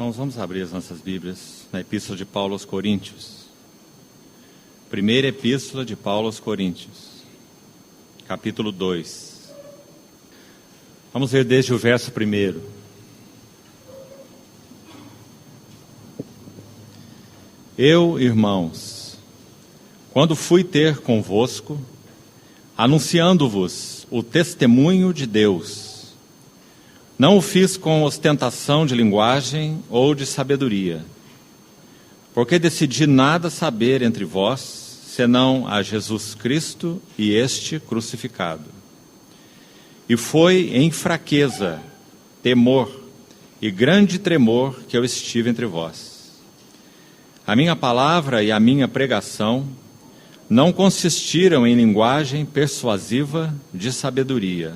Irmãos, vamos abrir as nossas Bíblias na Epístola de Paulo aos Coríntios. Primeira Epístola de Paulo aos Coríntios, capítulo 2. Vamos ver desde o verso 1. Eu, irmãos, quando fui ter convosco, anunciando-vos o testemunho de Deus, não o fiz com ostentação de linguagem ou de sabedoria, porque decidi nada saber entre vós, senão a Jesus Cristo e este crucificado. E foi em fraqueza, temor e grande tremor que eu estive entre vós. A minha palavra e a minha pregação não consistiram em linguagem persuasiva de sabedoria,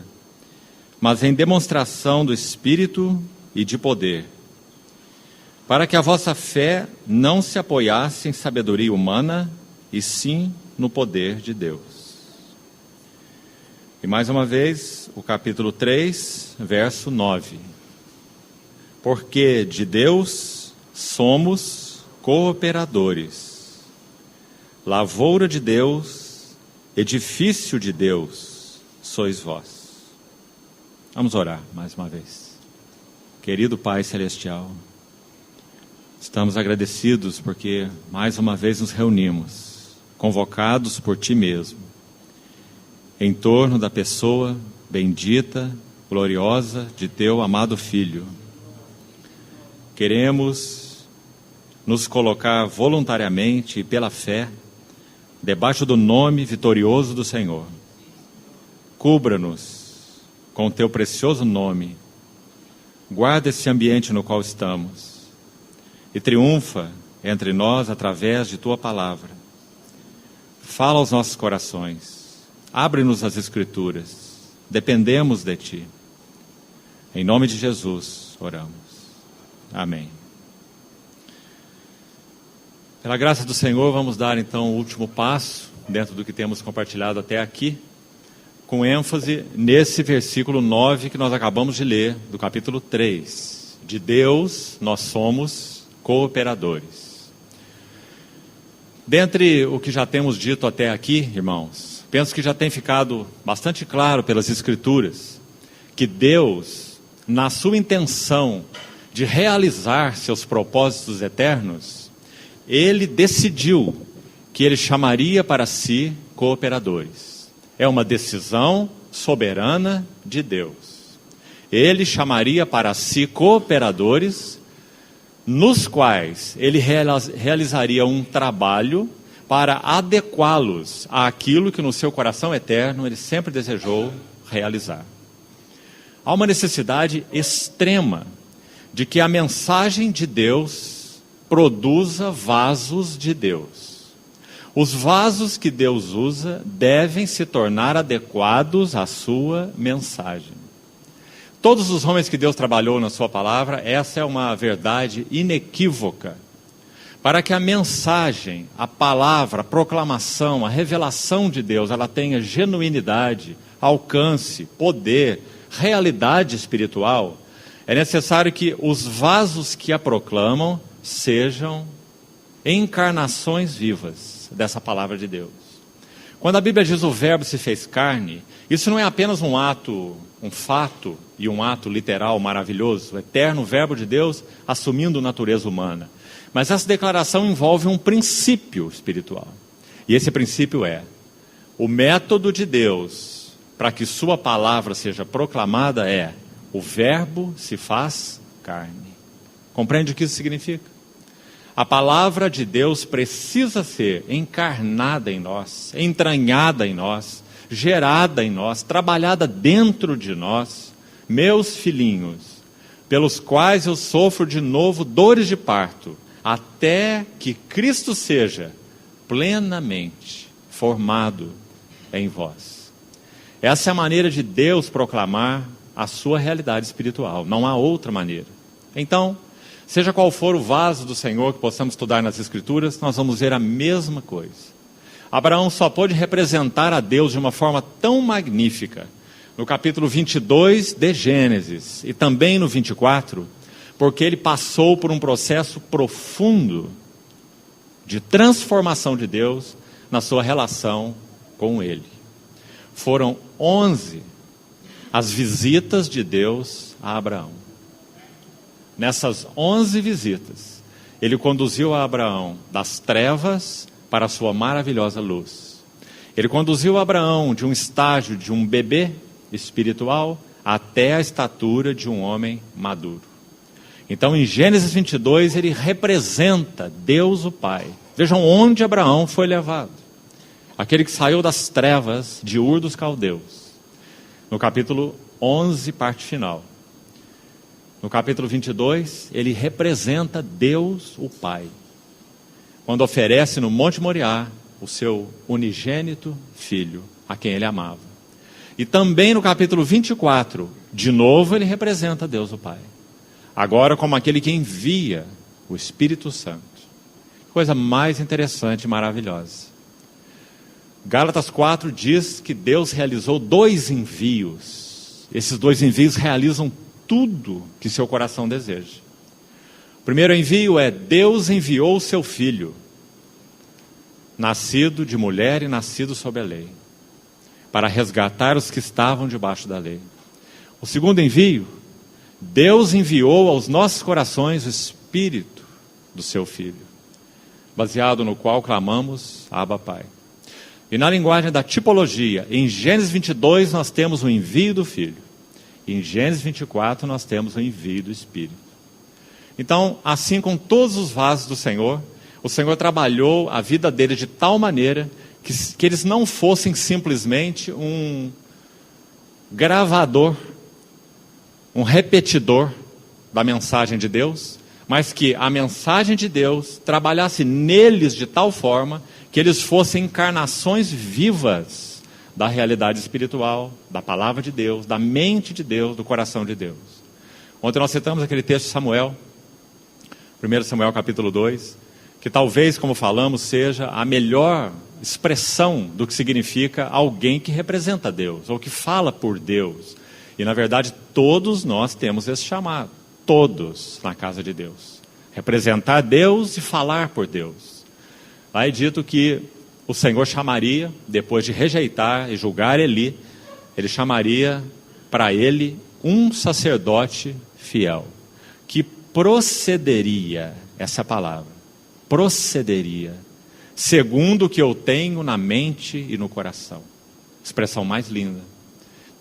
mas em demonstração do Espírito e de poder, para que a vossa fé não se apoiasse em sabedoria humana, e sim no poder de Deus. E mais uma vez, o capítulo 3, verso 9. Porque de Deus somos cooperadores, lavoura de Deus, edifício de Deus, sois vós. Vamos orar mais uma vez. Querido Pai Celestial, estamos agradecidos porque mais uma vez nos reunimos, convocados por Ti mesmo, em torno da pessoa bendita, gloriosa de Teu amado Filho. Queremos nos colocar voluntariamente e pela fé debaixo do nome vitorioso do Senhor. Cubra-nos com o Teu precioso nome, guarda esse ambiente no qual estamos e triunfa entre nós através de Tua palavra. Fala aos nossos corações, abre-nos as Escrituras, dependemos de Ti. Em nome de Jesus oramos. Amém. Pela graça do Senhor, vamos dar então o último passo dentro do que temos compartilhado até aqui, com ênfase nesse versículo 9 que nós acabamos de ler, do capítulo 3. De Deus nós somos cooperadores. Dentre o que já temos dito até aqui, irmãos, penso que já tem ficado bastante claro pelas Escrituras que Deus, na sua intenção de realizar seus propósitos eternos, Ele decidiu que Ele chamaria para si cooperadores. É uma decisão soberana de Deus. Ele chamaria para si cooperadores, nos quais Ele realizaria um trabalho para adequá-los àquilo que no seu coração eterno Ele sempre desejou realizar. Há uma necessidade extrema de que a mensagem de Deus produza vasos de Deus. Os vasos que Deus usa devem se tornar adequados à sua mensagem. Todos os homens que Deus trabalhou na sua palavra, essa é uma verdade inequívoca. Para que a mensagem, a palavra, a proclamação, a revelação de Deus, ela tenha genuinidade, alcance, poder, realidade espiritual, é necessário que os vasos que a proclamam sejam encarnações vivas dessa palavra de Deus. Quando a Bíblia diz o verbo se fez carne, isso não é apenas um ato, um fato e um ato literal maravilhoso, o eterno verbo de Deus assumindo natureza humana. Mas essa declaração envolve um princípio espiritual. E esse princípio é: o método de Deus para que sua palavra seja proclamada é: o verbo se faz carne. Compreende o que isso significa? A palavra de Deus precisa ser encarnada em nós, entranhada em nós, gerada em nós, trabalhada dentro de nós, meus filhinhos, pelos quais eu sofro de novo dores de parto, até que Cristo seja plenamente formado em vós. Essa é a maneira de Deus proclamar a sua realidade espiritual, não há outra maneira. Então, seja qual for o vaso do Senhor que possamos estudar nas Escrituras, nós vamos ver a mesma coisa. Abraão só pôde representar a Deus de uma forma tão magnífica no capítulo 22 de Gênesis e também no 24, porque ele passou por um processo profundo de transformação de Deus na sua relação com ele. Foram 11 as visitas de Deus a Abraão. Nessas 11 visitas, ele conduziu a Abraão das trevas para a sua maravilhosa luz. Ele conduziu a Abraão de um estágio de um bebê espiritual até a estatura de um homem maduro. Então, em Gênesis 22, ele representa Deus o Pai. Vejam onde Abraão foi levado. Aquele que saiu das trevas de Ur dos Caldeus. No capítulo 11, parte final. No capítulo 22, ele representa Deus o Pai. Quando oferece no Monte Moriá o seu unigênito filho, a quem ele amava. E também no capítulo 24, de novo ele representa Deus o Pai. Agora como aquele que envia o Espírito Santo. Coisa mais interessante e maravilhosa. Gálatas 4 diz que Deus realizou 2 envios. Esses 2 envios realizam tudo que seu coração deseja. O primeiro envio é: Deus enviou o seu Filho, nascido de mulher e nascido sob a lei, para resgatar os que estavam debaixo da lei. O segundo envio: Deus enviou aos nossos corações o Espírito do seu Filho, baseado no qual clamamos: Abba, Pai. E na linguagem da tipologia, em Gênesis 22 nós temos o envio do Filho. E em Gênesis 24 nós temos o envio do Espírito. Então, assim com todos os vasos do Senhor, o Senhor trabalhou a vida deles de tal maneira que eles não fossem simplesmente um gravador, um repetidor da mensagem de Deus, mas que a mensagem de Deus trabalhasse neles de tal forma que eles fossem encarnações vivas da realidade espiritual, da palavra de Deus, da mente de Deus, do coração de Deus. Ontem nós citamos aquele texto de Samuel, 1 Samuel capítulo 2, que talvez, como falamos, seja a melhor expressão do que significa alguém que representa Deus, ou que fala por Deus. E na verdade todos nós temos esse chamado, todos na casa de Deus. Representar Deus e falar por Deus. Lá é dito que o Senhor chamaria, depois de rejeitar e julgar Eli, ele chamaria para ele um sacerdote fiel, que procederia, essa é a palavra, procederia, segundo o que eu tenho na mente e no coração. Expressão mais linda.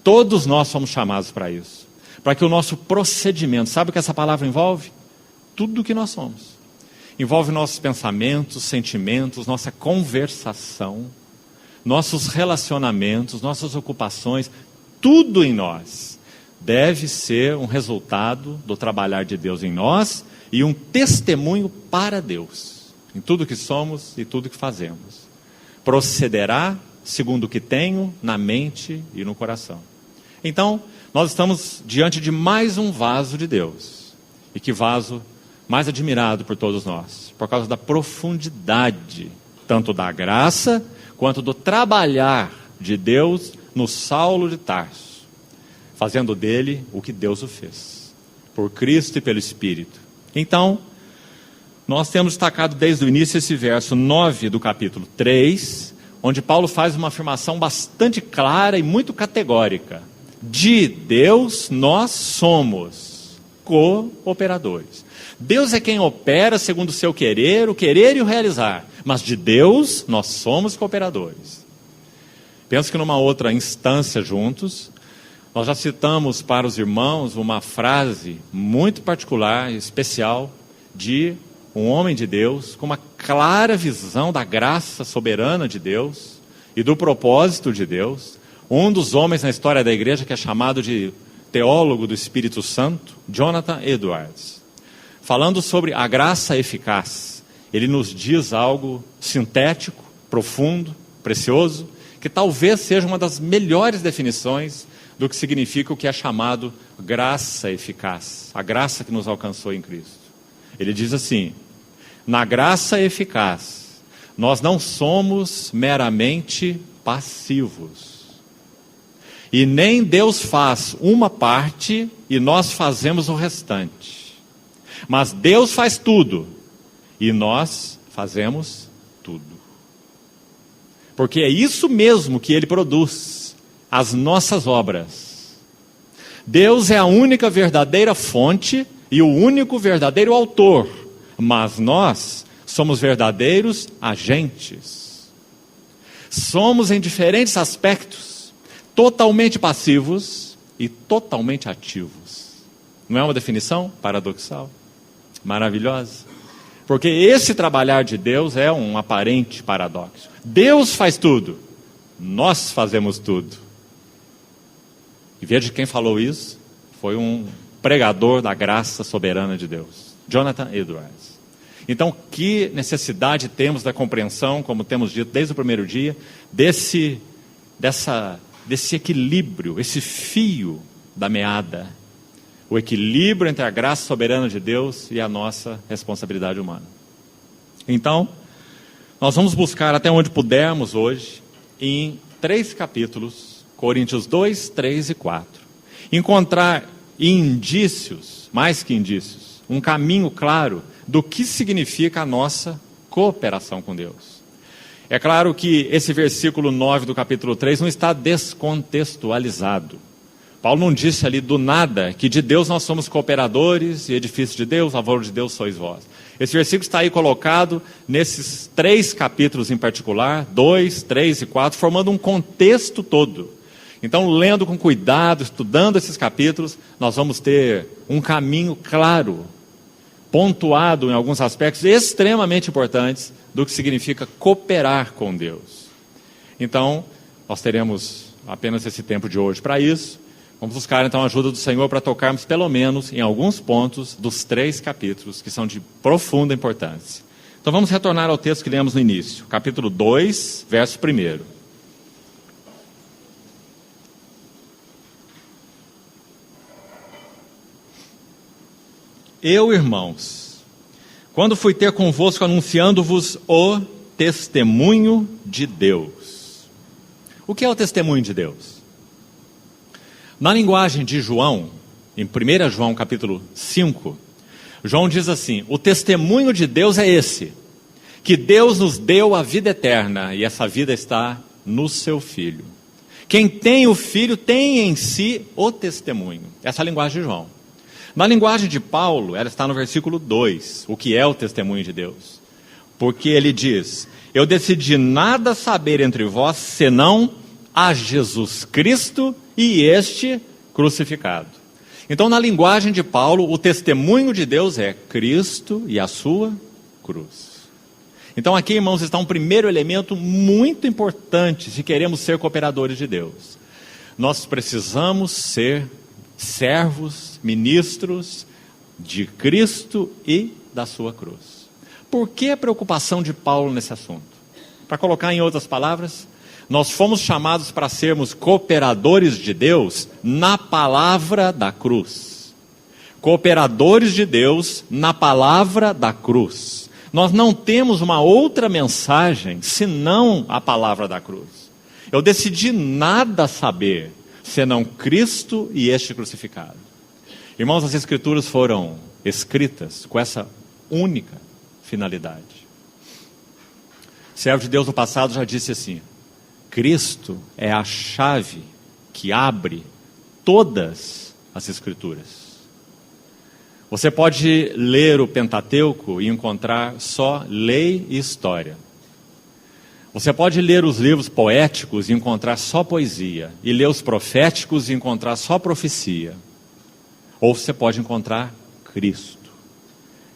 Todos nós somos chamados para isso, para que o nosso procedimento, sabe o que essa palavra envolve? Tudo o que nós somos. Envolve nossos pensamentos, sentimentos, nossa conversação, nossos relacionamentos, nossas ocupações, tudo em nós deve ser um resultado do trabalhar de Deus em nós e um testemunho para Deus, em tudo que somos e tudo que fazemos. Procederá segundo o que tenho na mente e no coração. Então, nós estamos diante de mais um vaso de Deus. E que vaso mais admirado por todos nós, por causa da profundidade, tanto da graça, quanto do trabalhar de Deus no Saulo de Tarso, fazendo dele o que Deus o fez, por Cristo e pelo Espírito. Então, nós temos destacado desde o início esse verso 9 do capítulo 3, onde Paulo faz uma afirmação bastante clara e muito categórica. De Deus nós somos cooperadores. Deus é quem opera segundo o seu querer, o querer e o realizar. Mas de Deus nós somos cooperadores. Penso que numa outra instância juntos, nós já citamos para os irmãos uma frase muito particular e especial de um homem de Deus, com uma clara visão da graça soberana de Deus e do propósito de Deus. Um dos homens na história da igreja que é chamado de teólogo do Espírito Santo, Jonathan Edwards. Falando sobre a graça eficaz, ele nos diz algo sintético, profundo, precioso, que talvez seja uma das melhores definições do que significa o que é chamado graça eficaz, a graça que nos alcançou em Cristo. Ele diz assim: na graça eficaz, nós não somos meramente passivos, e nem Deus faz uma parte e nós fazemos o restante. Mas Deus faz tudo e nós fazemos tudo. Porque é isso mesmo que Ele produz, as nossas obras. Deus é a única verdadeira fonte e o único verdadeiro autor, mas nós somos verdadeiros agentes. Somos em diferentes aspectos, totalmente passivos e totalmente ativos. Não é uma definição paradoxal? Maravilhosa. Porque esse trabalhar de Deus é um aparente paradoxo. Deus faz tudo, nós fazemos tudo. E veja quem falou isso, foi um pregador da graça soberana de Deus, Jonathan Edwards. Então, que necessidade temos da compreensão, como temos dito desde o primeiro dia, desse equilíbrio, esse fio da meada, o equilíbrio entre a graça soberana de Deus e a nossa responsabilidade humana. Então, nós vamos buscar até onde pudermos hoje, em 3 capítulos, Coríntios 2, 3 e 4, encontrar indícios, mais que indícios, um caminho claro do que significa a nossa cooperação com Deus. É claro que esse versículo 9 do capítulo 3 não está descontextualizado. Paulo não disse ali do nada que de Deus nós somos cooperadores e edifício de Deus, lavoura de Deus sois vós. Esse versículo está aí colocado nesses 3 capítulos em particular, 2, 3 e 4, formando um contexto todo. Então, lendo com cuidado, estudando esses capítulos, nós vamos ter um caminho claro, pontuado em alguns aspectos extremamente importantes do que significa cooperar com Deus. Então, nós teremos apenas esse tempo de hoje para isso. Vamos buscar então a ajuda do Senhor para tocarmos pelo menos em alguns pontos dos 3 capítulos que são de profunda importância. Então vamos retornar ao texto que lemos no início, capítulo 2, verso 1. Eu, irmãos, quando fui ter convosco anunciando-vos o testemunho de Deus. O que é o testemunho de Deus? Na linguagem de João, em 1 João capítulo 5, João diz assim: o testemunho de Deus é esse, que Deus nos deu a vida eterna, e essa vida está no seu Filho. Quem tem o Filho tem em si o testemunho. Essa é a linguagem de João. Na linguagem de Paulo, ela está no versículo 2, o que é o testemunho de Deus. Porque ele diz: eu decidi nada saber entre vós, senão a Jesus Cristo e este crucificado. Então, na linguagem de Paulo, o testemunho de Deus é Cristo e a sua cruz. Então aqui, irmãos, está um primeiro elemento muito importante se queremos ser cooperadores de Deus. Nós precisamos ser servos, ministros de Cristo e da sua cruz. Por que a preocupação de Paulo nesse assunto? Para colocar em outras palavras, nós fomos chamados para sermos cooperadores de Deus na palavra da cruz. Cooperadores de Deus na palavra da cruz. Nós não temos uma outra mensagem senão a palavra da cruz. Eu decidi nada saber senão Cristo e este crucificado. Irmãos, as Escrituras foram escritas com essa única finalidade. O servo de Deus no passado já disse assim: Cristo é a chave que abre todas as Escrituras. Você pode ler o Pentateuco e encontrar só lei e história. Você pode ler os livros poéticos e encontrar só poesia, e ler os proféticos e encontrar só profecia. Ou você pode encontrar Cristo.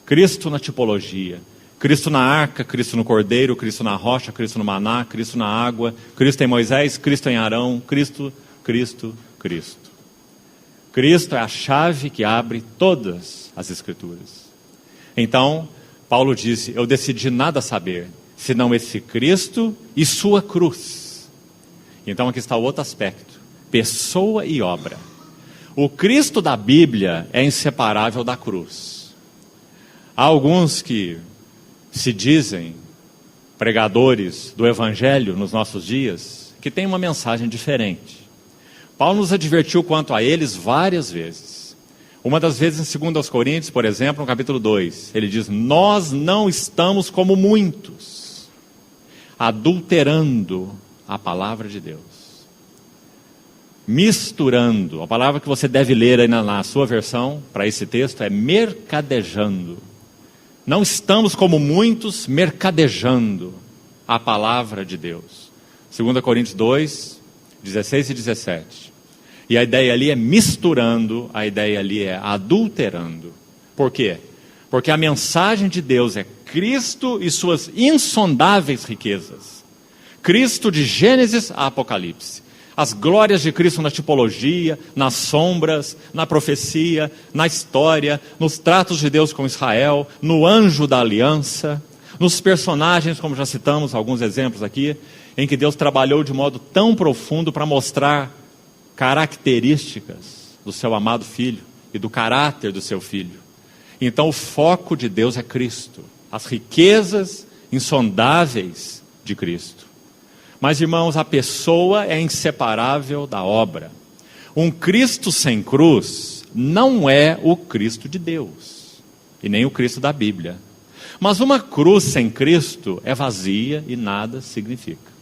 Cristo na tipologia, Cristo na arca, Cristo no cordeiro, Cristo na rocha, Cristo no maná, Cristo na água, Cristo em Moisés, Cristo em Arão, Cristo, Cristo, Cristo. Cristo é a chave que abre todas as Escrituras. Então, Paulo disse: eu decidi nada saber senão esse Cristo e sua cruz. Então aqui está o outro aspecto: pessoa e obra. O Cristo da Bíblia é inseparável da cruz. Há alguns que se dizem pregadores do Evangelho nos nossos dias, que têm uma mensagem diferente. Paulo nos advertiu quanto a eles várias vezes. Uma das vezes em 2 Coríntios, por exemplo, no capítulo 2, ele diz: nós não estamos como muitos, adulterando a palavra de Deus. Misturando, a palavra que você deve ler aí na sua versão, para esse texto, é mercadejando. Não estamos como muitos mercadejando a palavra de Deus. 2 Coríntios 2, 16 e 17. E a ideia ali é misturando, a ideia ali é adulterando. Por quê? Porque a mensagem de Deus é Cristo e suas insondáveis riquezas. Cristo de Gênesis a Apocalipse. As glórias de Cristo na tipologia, nas sombras, na profecia, na história, nos tratos de Deus com Israel, no anjo da aliança, nos personagens, como já citamos alguns exemplos aqui, em que Deus trabalhou de modo tão profundo para mostrar características do seu amado Filho e do caráter do seu Filho. Então o foco de Deus é Cristo, as riquezas insondáveis de Cristo. Mas, irmãos, a pessoa é inseparável da obra. Um Cristo sem cruz não é o Cristo de Deus, e nem o Cristo da Bíblia. Mas uma cruz sem Cristo é vazia e nada significa.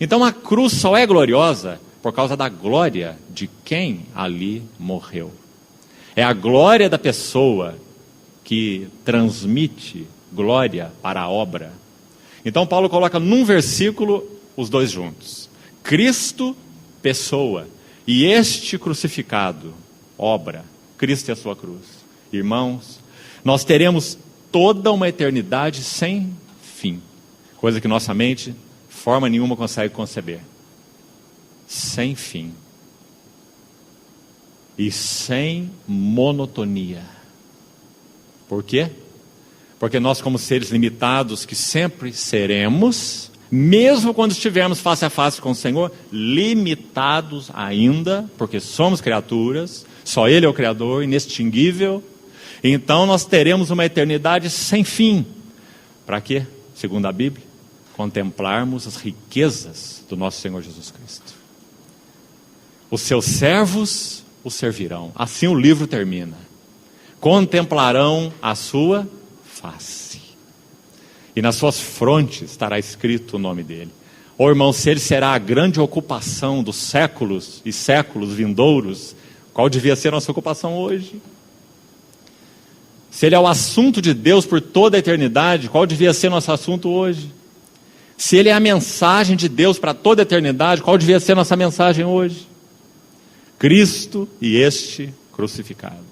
Então a cruz só é gloriosa por causa da glória de quem ali morreu. É a glória da pessoa que transmite glória para a obra. Então Paulo coloca num versículo os dois juntos. Cristo, pessoa, e este crucificado, obra. Cristo e a sua cruz. Irmãos, nós teremos toda uma eternidade sem fim. Coisa que nossa mente, de forma nenhuma, consegue conceber. Sem fim. E sem monotonia. Por quê? Porque nós, como seres limitados, que sempre seremos, mesmo quando estivermos face a face com o Senhor, limitados ainda, porque somos criaturas, só Ele é o Criador, inextinguível, então nós teremos uma eternidade sem fim. Para quê? Segundo a Bíblia, contemplarmos as riquezas do nosso Senhor Jesus Cristo. Os seus servos o servirão. Assim o livro termina. Contemplarão a sua face. E nas suas frontes estará escrito o nome dele. Ô irmão, se ele será a grande ocupação dos séculos e séculos vindouros, qual devia ser a nossa ocupação hoje? Se ele é o assunto de Deus por toda a eternidade, qual devia ser nosso assunto hoje? Se ele é a mensagem de Deus para toda a eternidade, qual devia ser nossa mensagem hoje? Cristo e este crucificado.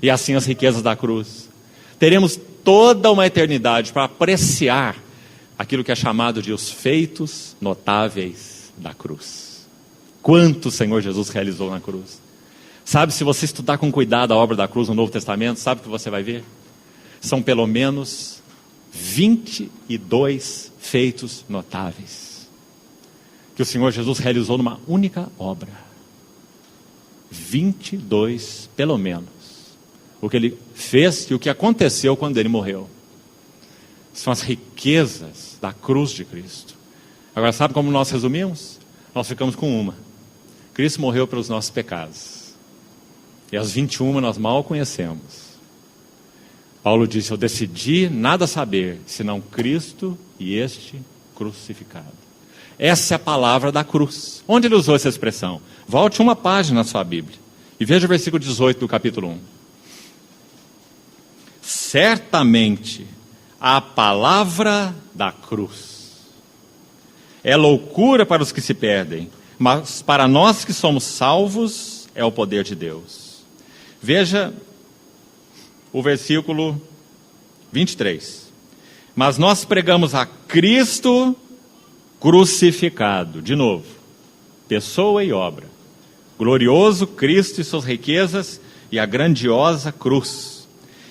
E assim as riquezas da cruz. Teremos toda uma eternidade para apreciar aquilo que é chamado de os feitos notáveis da cruz. Quanto o Senhor Jesus realizou na cruz. Sabe, se você estudar com cuidado a obra da cruz no Novo Testamento, sabe o que você vai ver? São pelo menos 22 feitos notáveis que o Senhor Jesus realizou numa única obra. 22, pelo menos. O que ele fez e o que aconteceu quando ele morreu. São as riquezas da cruz de Cristo. Agora, sabe como nós resumimos? Nós ficamos com uma. Cristo morreu pelos nossos pecados. E as 21 nós mal conhecemos. Paulo disse: eu decidi nada saber, senão Cristo e este crucificado. Essa é a palavra da cruz. Onde ele usou essa expressão? Volte uma página na sua Bíblia e veja o versículo 18 do capítulo 1. Certamente a palavra da cruz é loucura para os que se perdem, mas para nós que somos salvos é o poder de Deus. Veja o versículo 23. Mas nós pregamos a Cristo crucificado. De novo, pessoa e obra. Glorioso Cristo e suas riquezas e a grandiosa cruz.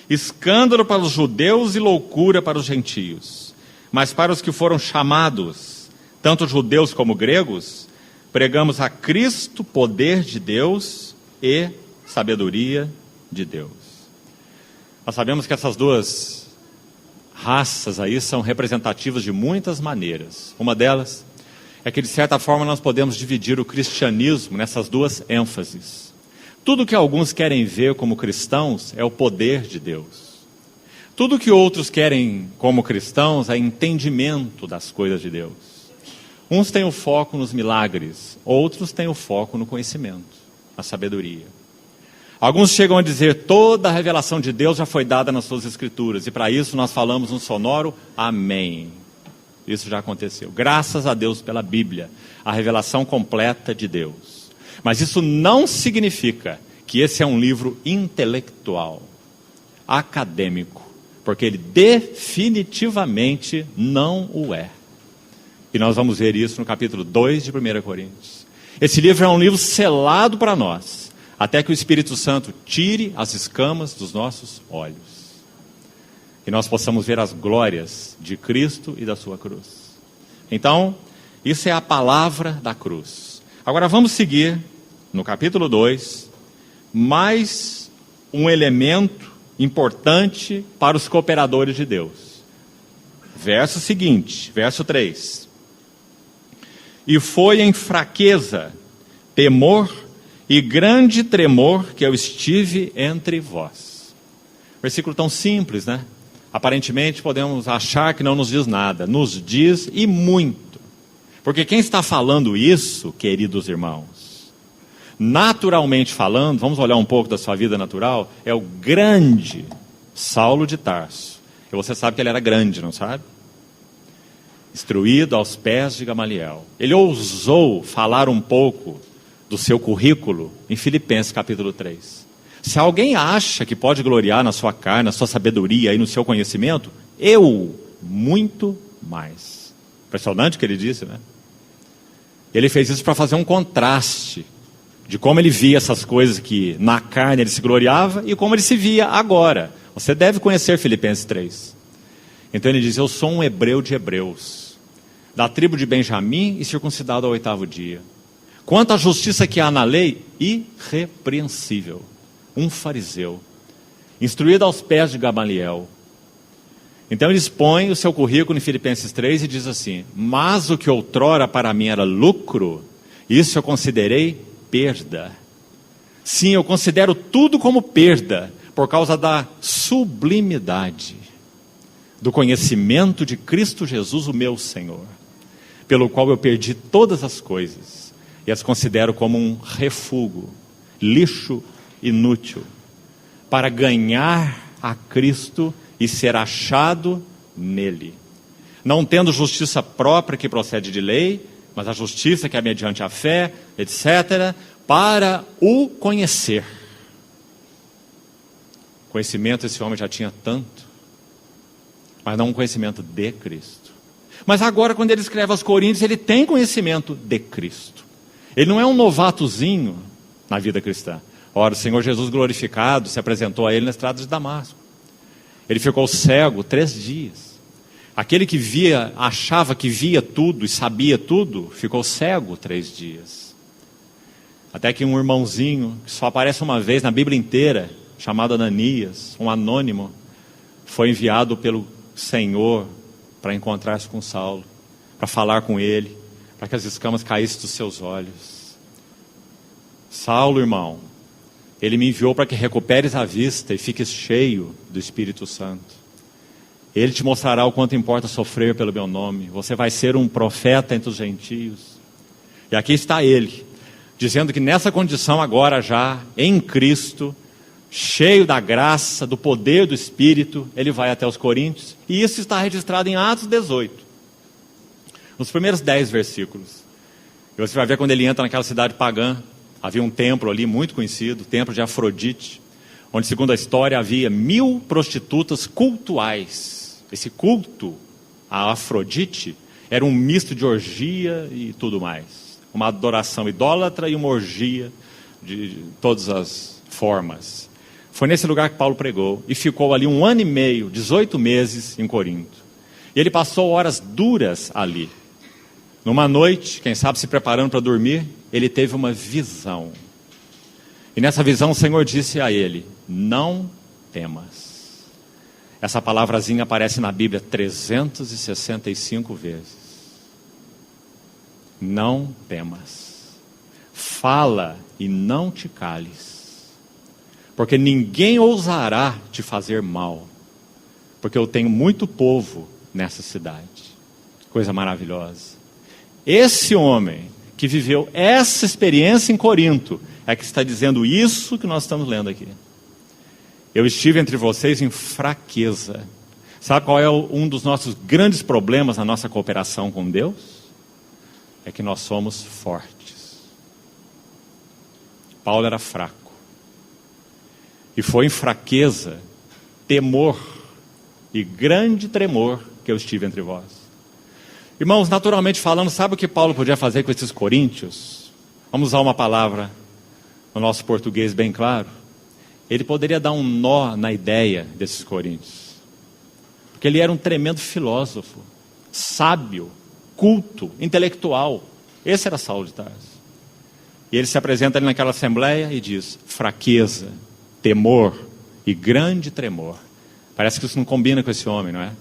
Escândalo para os judeus e loucura para os gentios. Mas para os que foram chamados, tanto judeus como gregos, pregamos a Cristo, poder de Deus e sabedoria de Deus. Nós sabemos que essas duas raças aí são representativas de muitas maneiras. Uma delas é que, de certa forma, nós podemos dividir o cristianismo nessas duas ênfases. Tudo que alguns querem ver como cristãos é o poder de Deus. Tudo que outros querem como cristãos é entendimento das coisas de Deus. Uns têm o foco nos milagres, outros têm o foco no conhecimento, na sabedoria. Alguns chegam a dizer: toda a revelação de Deus já foi dada nas suas escrituras, e para isso nós falamos um sonoro amém. Isso já aconteceu. Graças a Deus pela Bíblia, a revelação completa de Deus. Mas isso não significa que esse é um livro intelectual, acadêmico, porque ele definitivamente não o é. E nós vamos ver isso no capítulo 2 de 1 Coríntios. Esse livro é um livro selado para nós, até que o Espírito Santo tire as escamas dos nossos olhos. E nós possamos ver as glórias de Cristo e da sua cruz. Então, isso é a palavra da cruz. Agora vamos seguir no capítulo 2, mais um elemento importante para os cooperadores de Deus. Verso seguinte, verso 3. E foi em fraqueza, temor e grande tremor que eu estive entre vós. Versículo tão simples, né? Aparentemente podemos achar que não nos diz nada. Nos diz e muito. Porque quem está falando isso, queridos irmãos, naturalmente falando, vamos olhar um pouco da sua vida natural, é o grande Saulo de Tarso. E você sabe que ele era grande, não sabe? Instruído aos pés de Gamaliel. Ele ousou falar um pouco do seu currículo em Filipenses capítulo 3. Se alguém acha que pode gloriar na sua carne, na sua sabedoria e no seu conhecimento, eu, muito mais. Impressionante o que ele disse, né? Ele fez isso para fazer um contraste de como ele via essas coisas que na carne ele se gloriava e como ele se via agora. Você deve conhecer Filipenses 3. Então ele diz: eu sou um hebreu de hebreus, da tribo de Benjamim e circuncidado ao 8º dia. Quanto à justiça que há na lei, irrepreensível. Um fariseu, instruído aos pés de Gamaliel. Então ele expõe o seu currículo em Filipenses 3 e diz assim: mas o que outrora para mim era lucro, isso eu considerei perda. Sim, eu considero tudo como perda, por causa da sublimidade do conhecimento de Cristo Jesus, o meu Senhor, pelo qual eu perdi todas as coisas e as considero como um refúgio, lixo inútil, para ganhar a Cristo e ser achado nele, não tendo justiça própria que procede de lei, mas a justiça que é mediante a fé, etc., para o conhecer. Conhecimento esse homem já tinha tanto, mas não um conhecimento de Cristo. Mas agora, quando ele escreve aos Coríntios, ele tem conhecimento de Cristo. Ele não é um novatozinho na vida cristã. Ora, o Senhor Jesus glorificado se apresentou a ele na estrada de Damasco. Ele ficou cego 3 dias. Aquele que via, achava que via tudo e sabia tudo, ficou cego 3 dias. Até que um irmãozinho, que só aparece uma vez na Bíblia inteira, chamado Ananias, um anônimo, foi enviado pelo Senhor para encontrar-se com Saulo, para falar com ele, para que as escamas caíssem dos seus olhos. Saulo, irmão, ele me enviou para que recuperes a vista e fiques cheio do Espírito Santo. Ele te mostrará o quanto importa sofrer pelo meu nome. Você vai ser um profeta entre os gentios. E aqui está ele, dizendo que nessa condição agora já, em Cristo, cheio da graça, do poder do Espírito, ele vai até os Coríntios. E isso está registrado em Atos 18. Nos primeiros 10 versículos. E você vai ver quando ele entra naquela cidade pagã. Havia um templo ali muito conhecido, o templo de Afrodite, onde, segundo a história, havia 1000 prostitutas cultuais. Esse culto a Afrodite era um misto de orgia e tudo mais. Uma adoração idólatra e uma orgia de todas as formas. Foi nesse lugar que Paulo pregou e ficou ali 1 ano e meio, 18 meses em Corinto. E ele passou horas duras ali. Numa noite, quem sabe se preparando para dormir, ele teve uma visão. E nessa visão o Senhor disse a ele: não temas. Essa palavrazinha aparece na Bíblia 365 vezes. Não temas. Fala e não te cales. porque ninguém ousará te fazer mal, porque eu tenho muito povo nessa cidade. Coisa maravilhosa. Esse homem que viveu essa experiência em Corinto é que está dizendo isso que nós estamos lendo aqui. Eu estive entre vocês em fraqueza. Sabe qual é um dos nossos grandes problemas na nossa cooperação com Deus? É que nós somos fortes. Paulo era fraco. E foi em fraqueza, temor e grande tremor que eu estive entre vós. Irmãos, naturalmente falando, sabe o que Paulo podia fazer com esses coríntios? Vamos usar uma palavra no nosso português bem claro. Ele poderia dar um nó na ideia desses coríntios. Porque ele era um tremendo filósofo, sábio, culto, intelectual. Esse era Saulo de Tarso. E ele se apresenta ali naquela assembleia e diz: fraqueza, temor e grande tremor. Parece que isso não combina com esse homem, não é?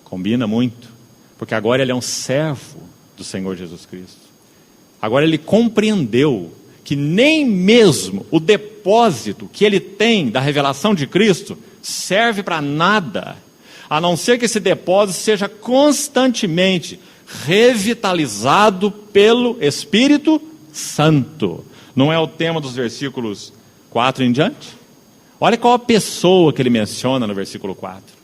Combina muito. Porque agora ele é um servo do Senhor Jesus Cristo. Agora ele compreendeu que nem mesmo o depósito que ele tem da revelação de Cristo serve para nada, a não ser que esse depósito seja constantemente revitalizado pelo Espírito Santo. Não é o tema dos versículos 4 em diante? Olha qual a pessoa que ele menciona no versículo 4.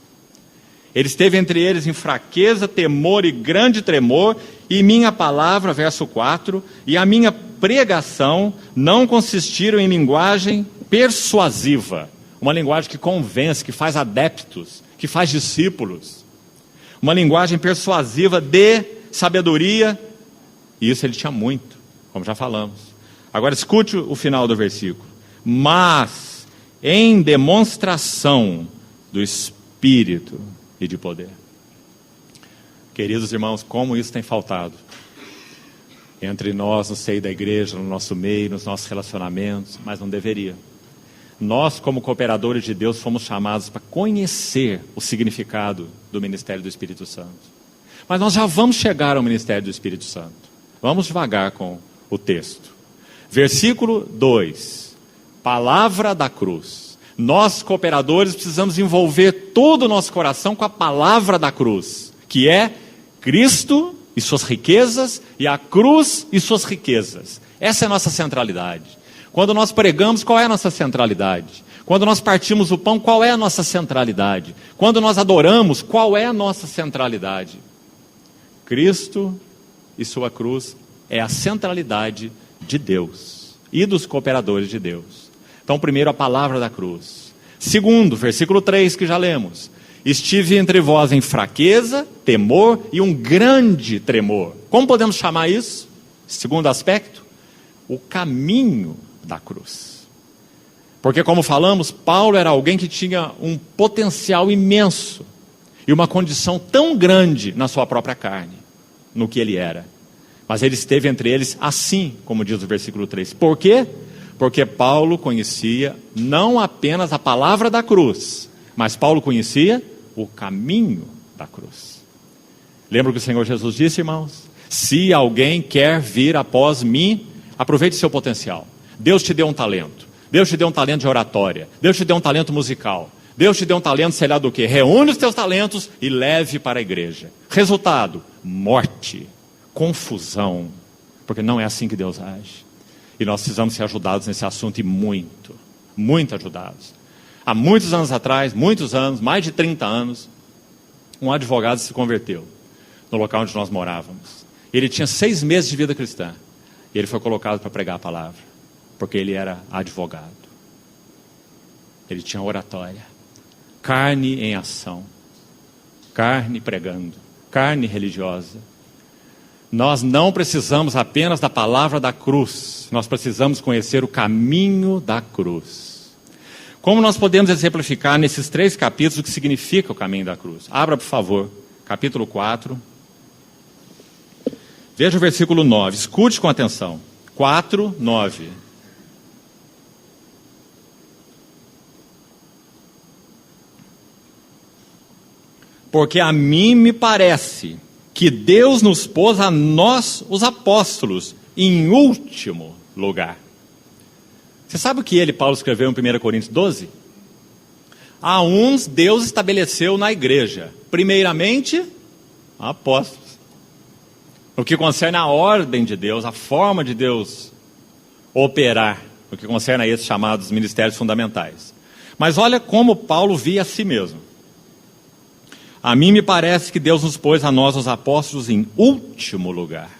Ele esteve entre eles em fraqueza, temor e grande tremor, e minha palavra, verso 4, e a minha pregação não consistiram em linguagem persuasiva, uma linguagem que convence, que faz adeptos, que faz discípulos, uma linguagem persuasiva de sabedoria, e isso ele tinha muito, como já falamos. Agora escute o final do versículo: mas em demonstração do Espírito e de poder. Queridos irmãos, como isso tem faltado entre nós, no seio da igreja, no nosso meio, nos nossos relacionamentos, mas não deveria. Nós, como cooperadores de Deus, fomos chamados para conhecer o significado do ministério do Espírito Santo. Mas nós já vamos chegar ao ministério do Espírito Santo. Vamos devagar com o texto. Versículo 2. Palavra da cruz. Nós, cooperadores, precisamos envolver todo o nosso coração com a palavra da cruz, que é Cristo e suas riquezas, e a cruz e suas riquezas. Essa é a nossa centralidade. Quando nós pregamos, qual é a nossa centralidade? Quando nós partimos o pão, qual é a nossa centralidade? Quando nós adoramos, qual é a nossa centralidade? Cristo e sua cruz é a centralidade de Deus e dos cooperadores de Deus. Então, primeiro, a palavra da cruz. Segundo, versículo 3 que já lemos: estive entre vós em fraqueza, temor e um grande tremor. Como podemos chamar isso? Segundo aspecto, o caminho da cruz. Porque, como falamos, Paulo era alguém que tinha um potencial imenso e uma condição tão grande na sua própria carne, no que ele era. Mas ele esteve entre eles assim, como diz o versículo 3. Por quê? Porque Paulo conhecia não apenas a palavra da cruz, mas Paulo conhecia o caminho da cruz. Lembra o que o Senhor Jesus disse, irmãos? Se alguém quer vir após mim, aproveite seu potencial. Deus te deu um talento. Deus te deu um talento de oratória. Deus te deu um talento musical. Deus te deu um talento, sei lá do que. Reúne os teus talentos e leve para a igreja. Resultado: morte, confusão. Porque não é assim que Deus age. E nós precisamos ser ajudados nesse assunto, e muito, muito ajudados. Há muitos anos atrás, muitos anos, mais de 30 anos, um advogado se converteu no local onde nós morávamos. Ele tinha 6 meses de vida cristã. E ele foi colocado para pregar a palavra, porque ele era advogado. Ele tinha oratória, carne em ação, carne pregando, carne religiosa. Nós não precisamos apenas da palavra da cruz, nós precisamos conhecer o caminho da cruz. Como nós podemos exemplificar nesses 3 capítulos o que significa o caminho da cruz? Abra, por favor, capítulo 4. Veja o versículo 9, escute com atenção. 4, 9. Porque a mim me parece que Deus nos pôs a nós, os apóstolos, em último lugar. Você sabe o que Paulo escreveu em 1 Coríntios 12? A uns Deus estabeleceu na igreja, primeiramente, apóstolos. O que concerne a ordem de Deus, a forma de Deus operar, o que concerne a esses chamados ministérios fundamentais. Mas olha como Paulo via a si mesmo. A mim me parece que Deus nos pôs a nós, os apóstolos, em último lugar.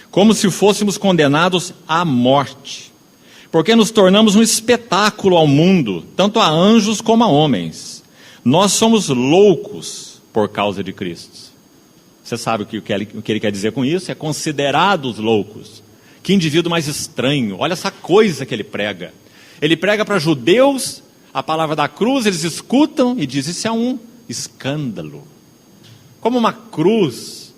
Como se fôssemos condenados à morte. Porque nos tornamos um espetáculo ao mundo, tanto a anjos como a homens. Nós somos loucos por causa de Cristo. Você sabe o que ele quer dizer com isso? É considerados loucos. Que indivíduo mais estranho. Olha essa coisa que ele prega. Ele prega para judeus a palavra da cruz, eles escutam e dizem: isso é um escândalo. Como uma cruz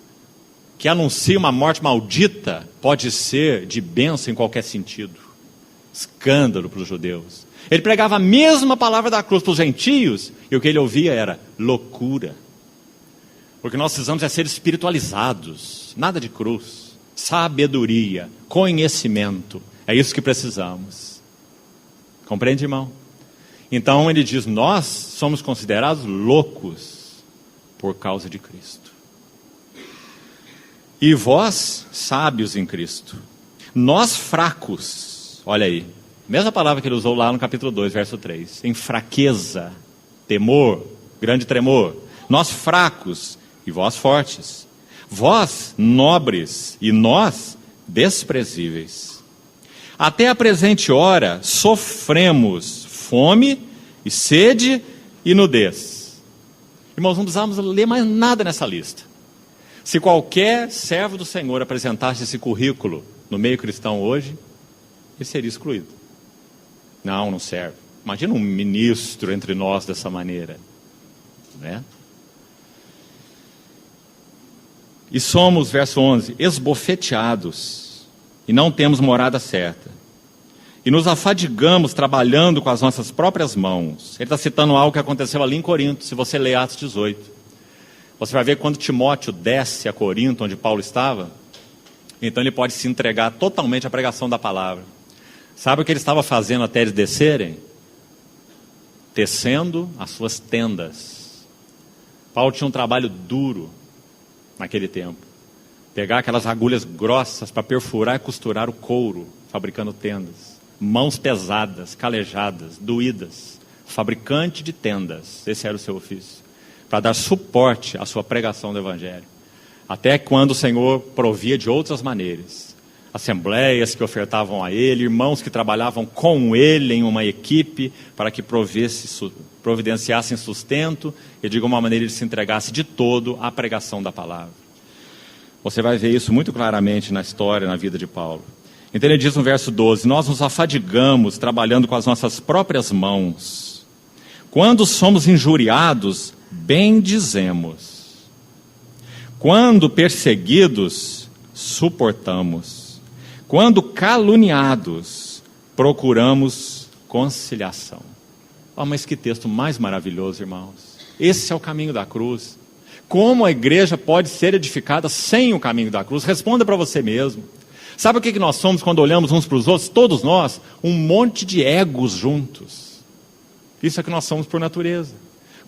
que anuncia uma morte maldita pode ser de bênção em qualquer sentido. Escândalo para os judeus. Ele pregava a mesma palavra da cruz para os gentios e o que ele ouvia era loucura. Porque nós precisamos é ser espiritualizados, nada de cruz, sabedoria, conhecimento, é isso que precisamos. Compreende, irmão? Então ele diz: nós somos considerados loucos por causa de Cristo. E vós, sábios em Cristo, nós fracos, olha aí, mesma palavra que ele usou lá no capítulo 2, verso 3, em fraqueza, temor, grande tremor, nós fracos e vós fortes, vós nobres e nós desprezíveis. Até a presente hora sofremos fome e sede e nudez. Irmãos, não precisamos ler mais nada nessa lista. Se qualquer servo do Senhor apresentasse esse currículo no meio cristão hoje, ele seria excluído. Não serve. Imagina um ministro entre nós dessa maneira, né? E somos, verso 11, esbofeteados e não temos morada certa. E nos afadigamos trabalhando com as nossas próprias mãos. Ele está citando algo que aconteceu ali em Corinto, se você ler Atos 18. Você vai ver quando Timóteo desce a Corinto, onde Paulo estava, então ele pode se entregar totalmente à pregação da palavra. Sabe o que ele estava fazendo até eles descerem? Tecendo as suas tendas. Paulo tinha um trabalho duro naquele tempo. Pegar aquelas agulhas grossas para perfurar e costurar o couro, fabricando tendas. Mãos pesadas, calejadas, doídas. Fabricante de tendas, esse era o seu ofício. Para dar suporte à sua pregação do Evangelho. Até quando o Senhor provia de outras maneiras. Assembleias que ofertavam a ele, irmãos que trabalhavam com ele em uma equipe para que providenciassem sustento e de alguma maneira ele se entregasse de todo à pregação da palavra. Você vai ver isso muito claramente na história, na vida de Paulo. Então ele diz no verso 12, nós nos afadigamos trabalhando com as nossas próprias mãos. Quando somos injuriados, bendizemos. Quando perseguidos, suportamos. Quando caluniados, procuramos conciliação. Oh, mas que texto mais maravilhoso, irmãos. Esse é o caminho da cruz. Como a igreja pode ser edificada sem o caminho da cruz? Responda para você mesmo. Sabe o que nós somos quando olhamos uns para os outros? Todos nós, um monte de egos juntos. Isso é que nós somos por natureza.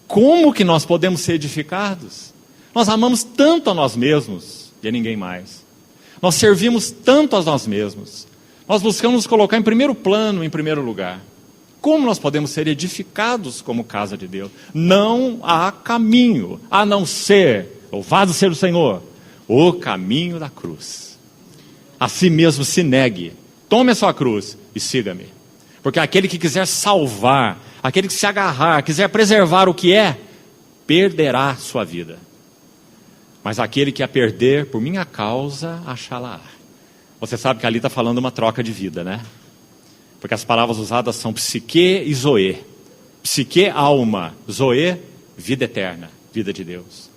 Como que nós podemos ser edificados? Nós amamos tanto a nós mesmos e a ninguém mais. Nós servimos tanto a nós mesmos. Nós buscamos nos colocar em primeiro plano, em primeiro lugar. Como nós podemos ser edificados como casa de Deus? Não há caminho, a não ser, louvado seja o Senhor, o caminho da cruz. A si mesmo se negue, tome a sua cruz e siga-me. Porque aquele que quiser salvar, aquele que se agarrar, quiser preservar o que é, perderá sua vida. Mas aquele que a perder por minha causa, achá-la. Você sabe que ali está falando uma troca de vida, né? Porque as palavras usadas são psique e zoe. Psique, alma. Zoe, vida eterna, vida de Deus.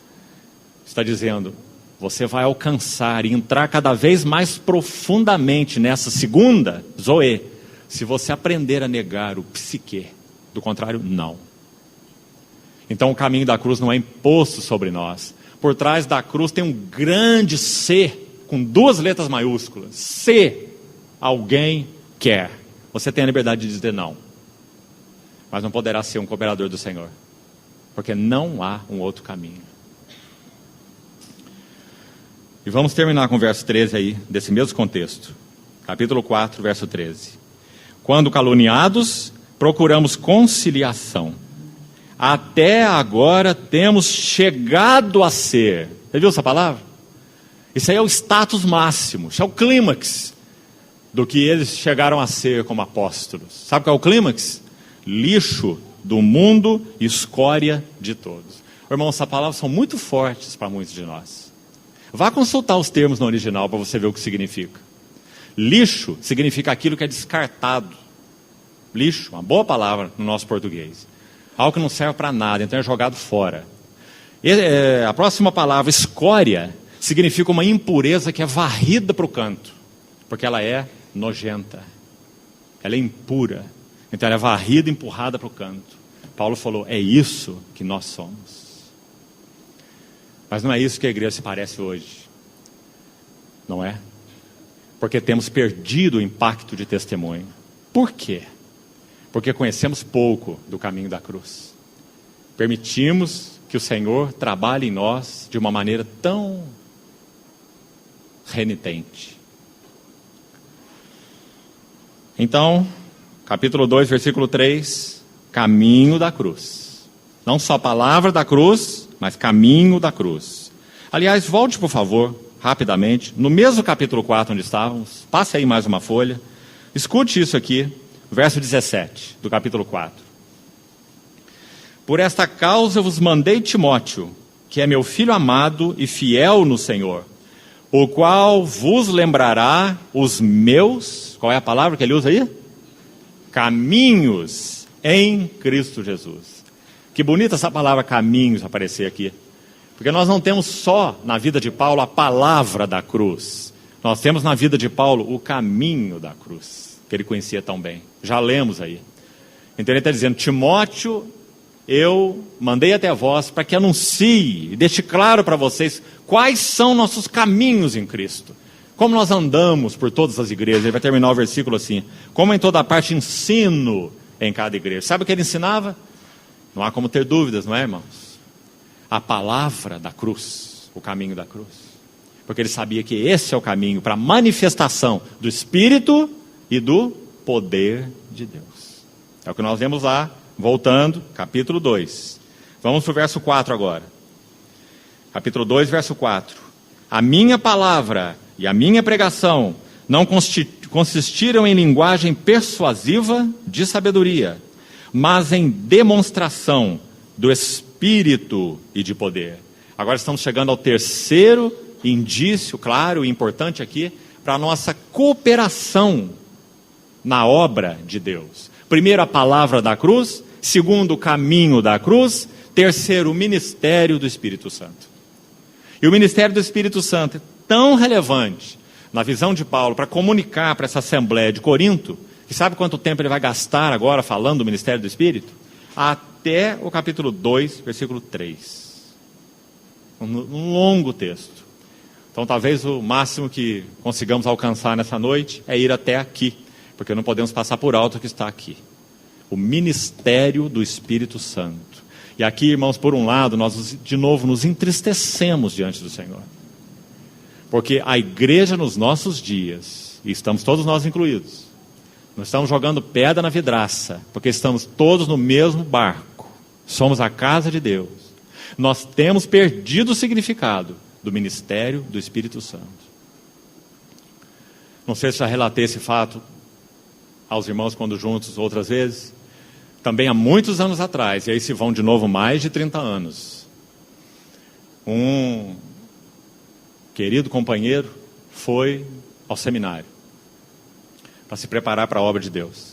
Está dizendo, você vai alcançar e entrar cada vez mais profundamente nessa segunda, zoe, se você aprender a negar o psique. Do contrário, não. Então o caminho da cruz não é imposto sobre nós. Por trás da cruz tem um grande C, com 2 letras maiúsculas. Se alguém quer. você tem a liberdade de dizer não. Mas não poderá ser um cooperador do Senhor. Porque não há um outro caminho. E vamos terminar com o verso 13 aí, desse mesmo contexto. Capítulo 4, verso 13. Quando caluniados, procuramos conciliação. Até agora temos chegado a ser. Você viu essa palavra? Isso aí é o status máximo, isso é o clímax do que eles chegaram a ser como apóstolos. Sabe qual é o clímax? Lixo do mundo e escória de todos. Irmãos, essas palavras são muito fortes para muitos de nós. Vá consultar os termos no original para você ver o que significa. Lixo significa aquilo que é descartado. Lixo, uma boa palavra no nosso português. Algo que não serve para nada, então é jogado fora. A próxima palavra, escória, significa uma impureza que é varrida para o canto, porque ela é nojenta, ela é impura, então ela é varrida e empurrada para o canto. Paulo falou, é isso que nós somos. Mas não é isso que a igreja se parece hoje, não é? Porque temos perdido o impacto de testemunho. Por quê? Porque conhecemos pouco do caminho da cruz. Permitimos que o Senhor trabalhe em nós de uma maneira tão renitente. Então, capítulo 2, versículo 3, caminho da cruz. Não só a palavra da cruz, mas caminho da cruz. Aliás, volte por favor, rapidamente, no mesmo capítulo 4 onde estávamos, passe aí mais uma folha, escute isso aqui, verso 17 do capítulo 4. Por esta causa eu vos mandei Timóteo, que é meu filho amado e fiel no Senhor, o qual vos lembrará os meus, qual é a palavra que ele usa aí? Caminhos em Cristo Jesus. Que bonita essa palavra caminhos aparecer aqui. Porque nós não temos só na vida de Paulo a palavra da cruz. Nós temos na vida de Paulo o caminho da cruz, que ele conhecia tão bem. Já lemos aí. Então ele está dizendo, Timóteo, eu mandei até vós para que anuncie e deixe claro para vocês quais são nossos caminhos em Cristo. Como nós andamos por todas as igrejas. Ele vai terminar o versículo assim, como em toda parte ensino em cada igreja. Sabe o que ele ensinava? Não há como ter dúvidas, não é, irmãos? A palavra da cruz, o caminho da cruz. Porque ele sabia que esse é o caminho para a manifestação do Espírito e do poder de Deus. É o que nós vemos lá, voltando, capítulo 2. Vamos para o verso 4 agora. Capítulo 2, verso 4. A minha palavra e a minha pregação não consistiram em linguagem persuasiva de sabedoria, mas em demonstração do Espírito e de poder. Agora estamos chegando ao terceiro indício, claro e importante aqui, para a nossa cooperação na obra de Deus. Primeiro, a palavra da cruz. Segundo, o caminho da cruz. Terceiro, o ministério do Espírito Santo. E o ministério do Espírito Santo é tão relevante na visão de Paulo para comunicar para essa assembleia de Corinto, que sabe quanto tempo ele vai gastar agora falando do ministério do Espírito? Até o capítulo 2, versículo 3. Um longo texto. Então talvez o máximo que consigamos alcançar nessa noite é ir até aqui, porque não podemos passar por alto o que está aqui. O ministério do Espírito Santo. E aqui, irmãos, por um lado, nós de novo nos entristecemos diante do Senhor. Porque a igreja nos nossos dias, e estamos todos nós incluídos, não estamos jogando pedra na vidraça, porque estamos todos no mesmo barco. Somos a casa de Deus. Nós temos perdido o significado do ministério do Espírito Santo. Não sei se já relatei esse fato aos irmãos quando juntos outras vezes. Também há muitos anos atrás, e aí se vão de novo mais de 30 anos. Um querido companheiro foi ao seminário para se preparar para a obra de Deus.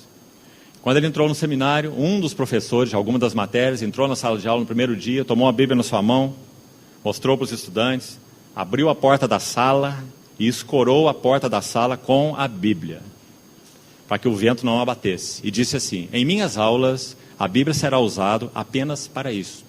Quando ele entrou no seminário, um dos professores de alguma das matérias entrou na sala de aula no primeiro dia, tomou a Bíblia na sua mão, mostrou para os estudantes, abriu a porta da sala e escorou a porta da sala com a Bíblia, para que o vento não abatesse. E disse assim, em minhas aulas, a Bíblia será usada apenas para isto.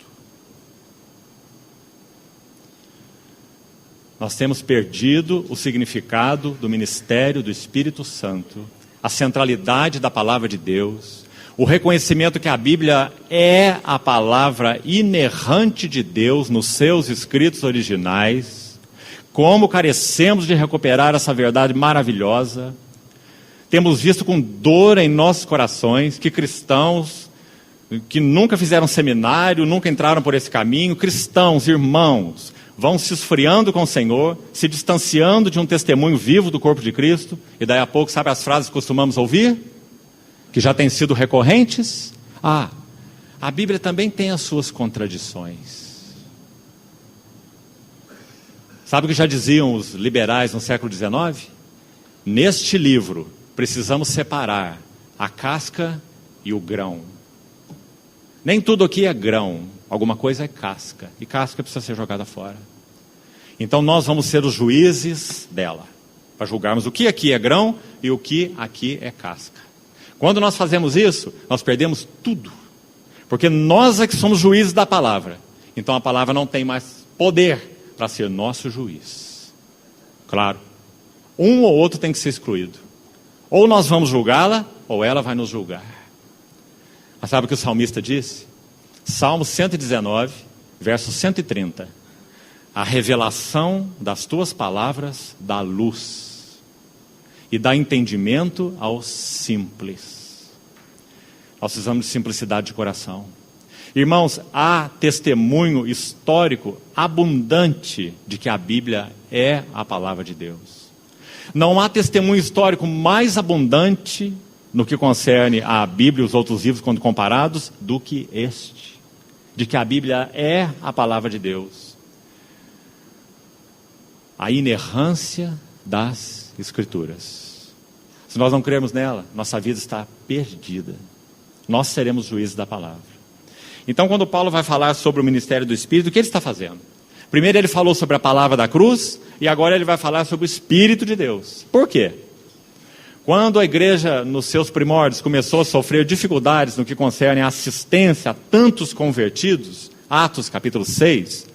Nós temos perdido o significado do ministério do Espírito Santo a centralidade da palavra de Deus, o reconhecimento que a Bíblia é a palavra inerrante de Deus nos seus escritos originais, como carecemos de recuperar essa verdade maravilhosa. Temos visto com dor em nossos corações que cristãos que nunca fizeram seminário, nunca entraram por esse caminho, cristãos, irmãos, vão se esfriando com o Senhor, se distanciando de um testemunho vivo do corpo de Cristo, e daí a pouco, sabe as frases que costumamos ouvir? Que já têm sido recorrentes? A Bíblia também tem as suas contradições. Sabe o que já diziam os liberais no século XIX? Neste livro, precisamos separar a casca e o grão. Nem tudo aqui é grão, alguma coisa é casca, e casca precisa ser jogada fora. Então nós vamos ser os juízes dela, para julgarmos o que aqui é grão e o que aqui é casca. Quando nós fazemos isso, nós perdemos tudo, porque nós é que somos juízes da palavra. Então a palavra não tem mais poder para ser nosso juiz. Claro, um ou outro tem que ser excluído. Ou nós vamos julgá-la, ou ela vai nos julgar. Mas sabe o que o salmista disse? Salmo 119, verso 130. A revelação das tuas palavras dá luz e dá entendimento aos simples. Nós precisamos de simplicidade de coração. Irmãos, há testemunho histórico abundante de que a Bíblia é a palavra de Deus. Não há testemunho histórico mais abundante no que concerne a Bíblia e os outros livros quando comparados, do que este, de que a Bíblia é a palavra de Deus. A inerrância das Escrituras. Se nós não crermos nela, nossa vida está perdida. Nós seremos juízes da palavra. Então, quando Paulo vai falar sobre o ministério do Espírito, o que ele está fazendo? Primeiro ele falou sobre a palavra da cruz, e agora ele vai falar sobre o Espírito de Deus. Por quê? Quando a igreja, nos seus primórdios, começou a sofrer dificuldades no que concerne a assistência a tantos convertidos, Atos capítulo 6,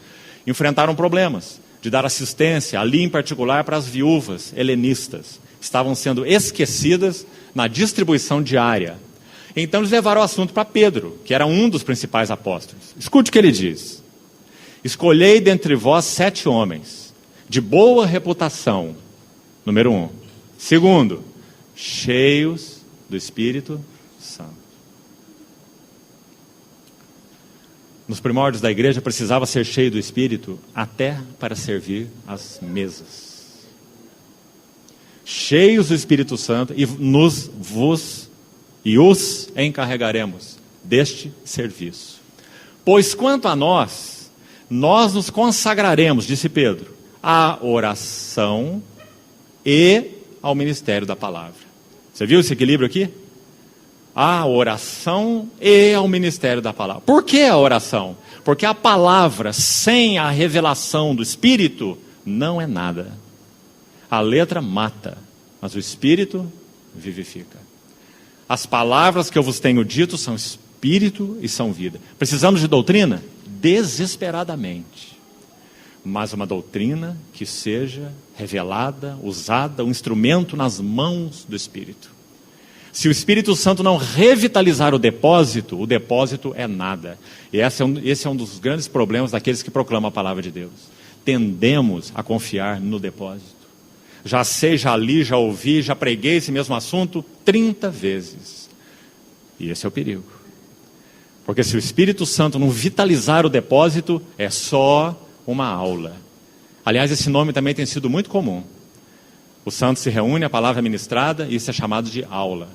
enfrentaram problemas de dar assistência, ali em particular para as viúvas helenistas, que estavam sendo esquecidas na distribuição diária. Então eles levaram o assunto para Pedro, que era um dos principais apóstolos. Escute o que ele diz. Escolhei dentre vós 7 homens, de boa reputação, número 1. Segundo, cheios do Espírito Santo. Nos primórdios da igreja precisava ser cheio do Espírito até para servir as mesas. Cheios do Espírito Santo, e os encarregaremos deste serviço. Pois quanto a nós nos consagraremos, disse Pedro, à oração e ao ministério da palavra. Você viu esse equilíbrio aqui? A oração e ao ministério da palavra. Por que a oração? Porque a palavra sem a revelação do Espírito não é nada. A letra mata, mas o Espírito vivifica. As palavras que eu vos tenho dito são Espírito e são vida. Precisamos de doutrina? Desesperadamente. Mas uma doutrina que seja revelada, usada, um instrumento nas mãos do Espírito. Se o Espírito Santo não revitalizar o depósito é nada. E esse é um dos grandes problemas daqueles que proclamam a palavra de Deus. Tendemos a confiar no depósito. Já sei, já li, já ouvi, já preguei esse mesmo assunto 30 vezes. E esse é o perigo. Porque se o Espírito Santo não vitalizar o depósito, é só uma aula. Aliás, esse nome também tem sido muito comum. O santo se reúne, a palavra é ministrada, e isso é chamado de aula.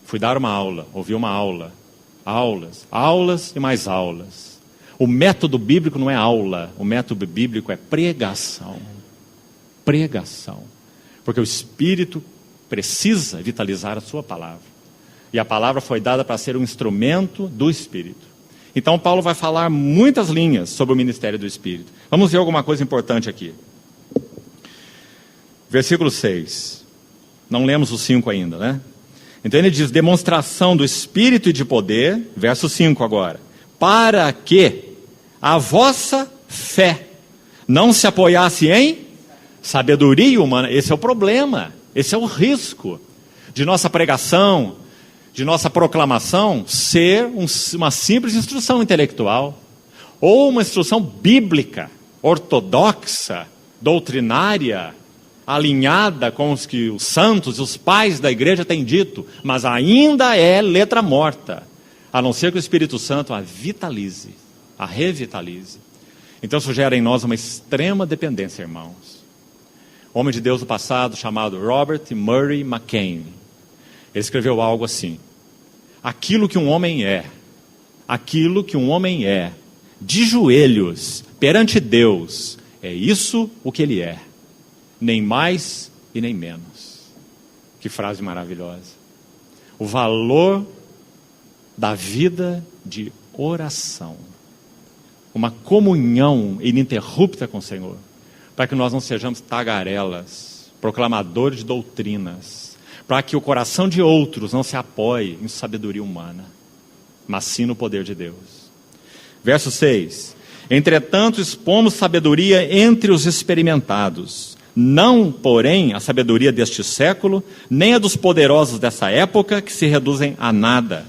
Fui dar uma aula, ouvi uma aula. Aulas e mais aulas. O método bíblico não é aula, o método bíblico é pregação. Pregação. Porque o Espírito precisa vitalizar a sua palavra. E a palavra foi dada para ser um instrumento do Espírito. Então Paulo vai falar muitas linhas sobre o ministério do Espírito. Vamos ver alguma coisa importante aqui. Versículo 6. Não lemos o 5 ainda, né? Então ele diz, demonstração do Espírito e de poder, verso 5 agora. Para que a vossa fé não se apoiasse em sabedoria humana. Esse é o problema, esse é o risco. de nossa pregação, de nossa proclamação, ser uma simples instrução intelectual, ou uma instrução bíblica, ortodoxa, doutrinária, alinhada com os que os santos e os pais da igreja têm dito, mas ainda é letra morta, a não ser que o Espírito Santo a vitalize, a revitalize. Então isso gera em nós uma extrema dependência, irmãos. Homem de Deus do passado, chamado Robert Murray McCain, ele escreveu algo assim: aquilo que um homem é, de joelhos perante Deus, é isso o que ele é, nem mais e nem menos. Que frase maravilhosa. O valor da vida de oração, uma comunhão ininterrupta com o Senhor, para que nós não sejamos tagarelas, proclamadores de doutrinas, para que o coração de outros não se apoie em sabedoria humana, mas sim no poder de Deus. Verso 6: entretanto expomos sabedoria entre os experimentados, não, porém, a sabedoria deste século, nem a dos poderosos dessa época, que se reduzem a nada.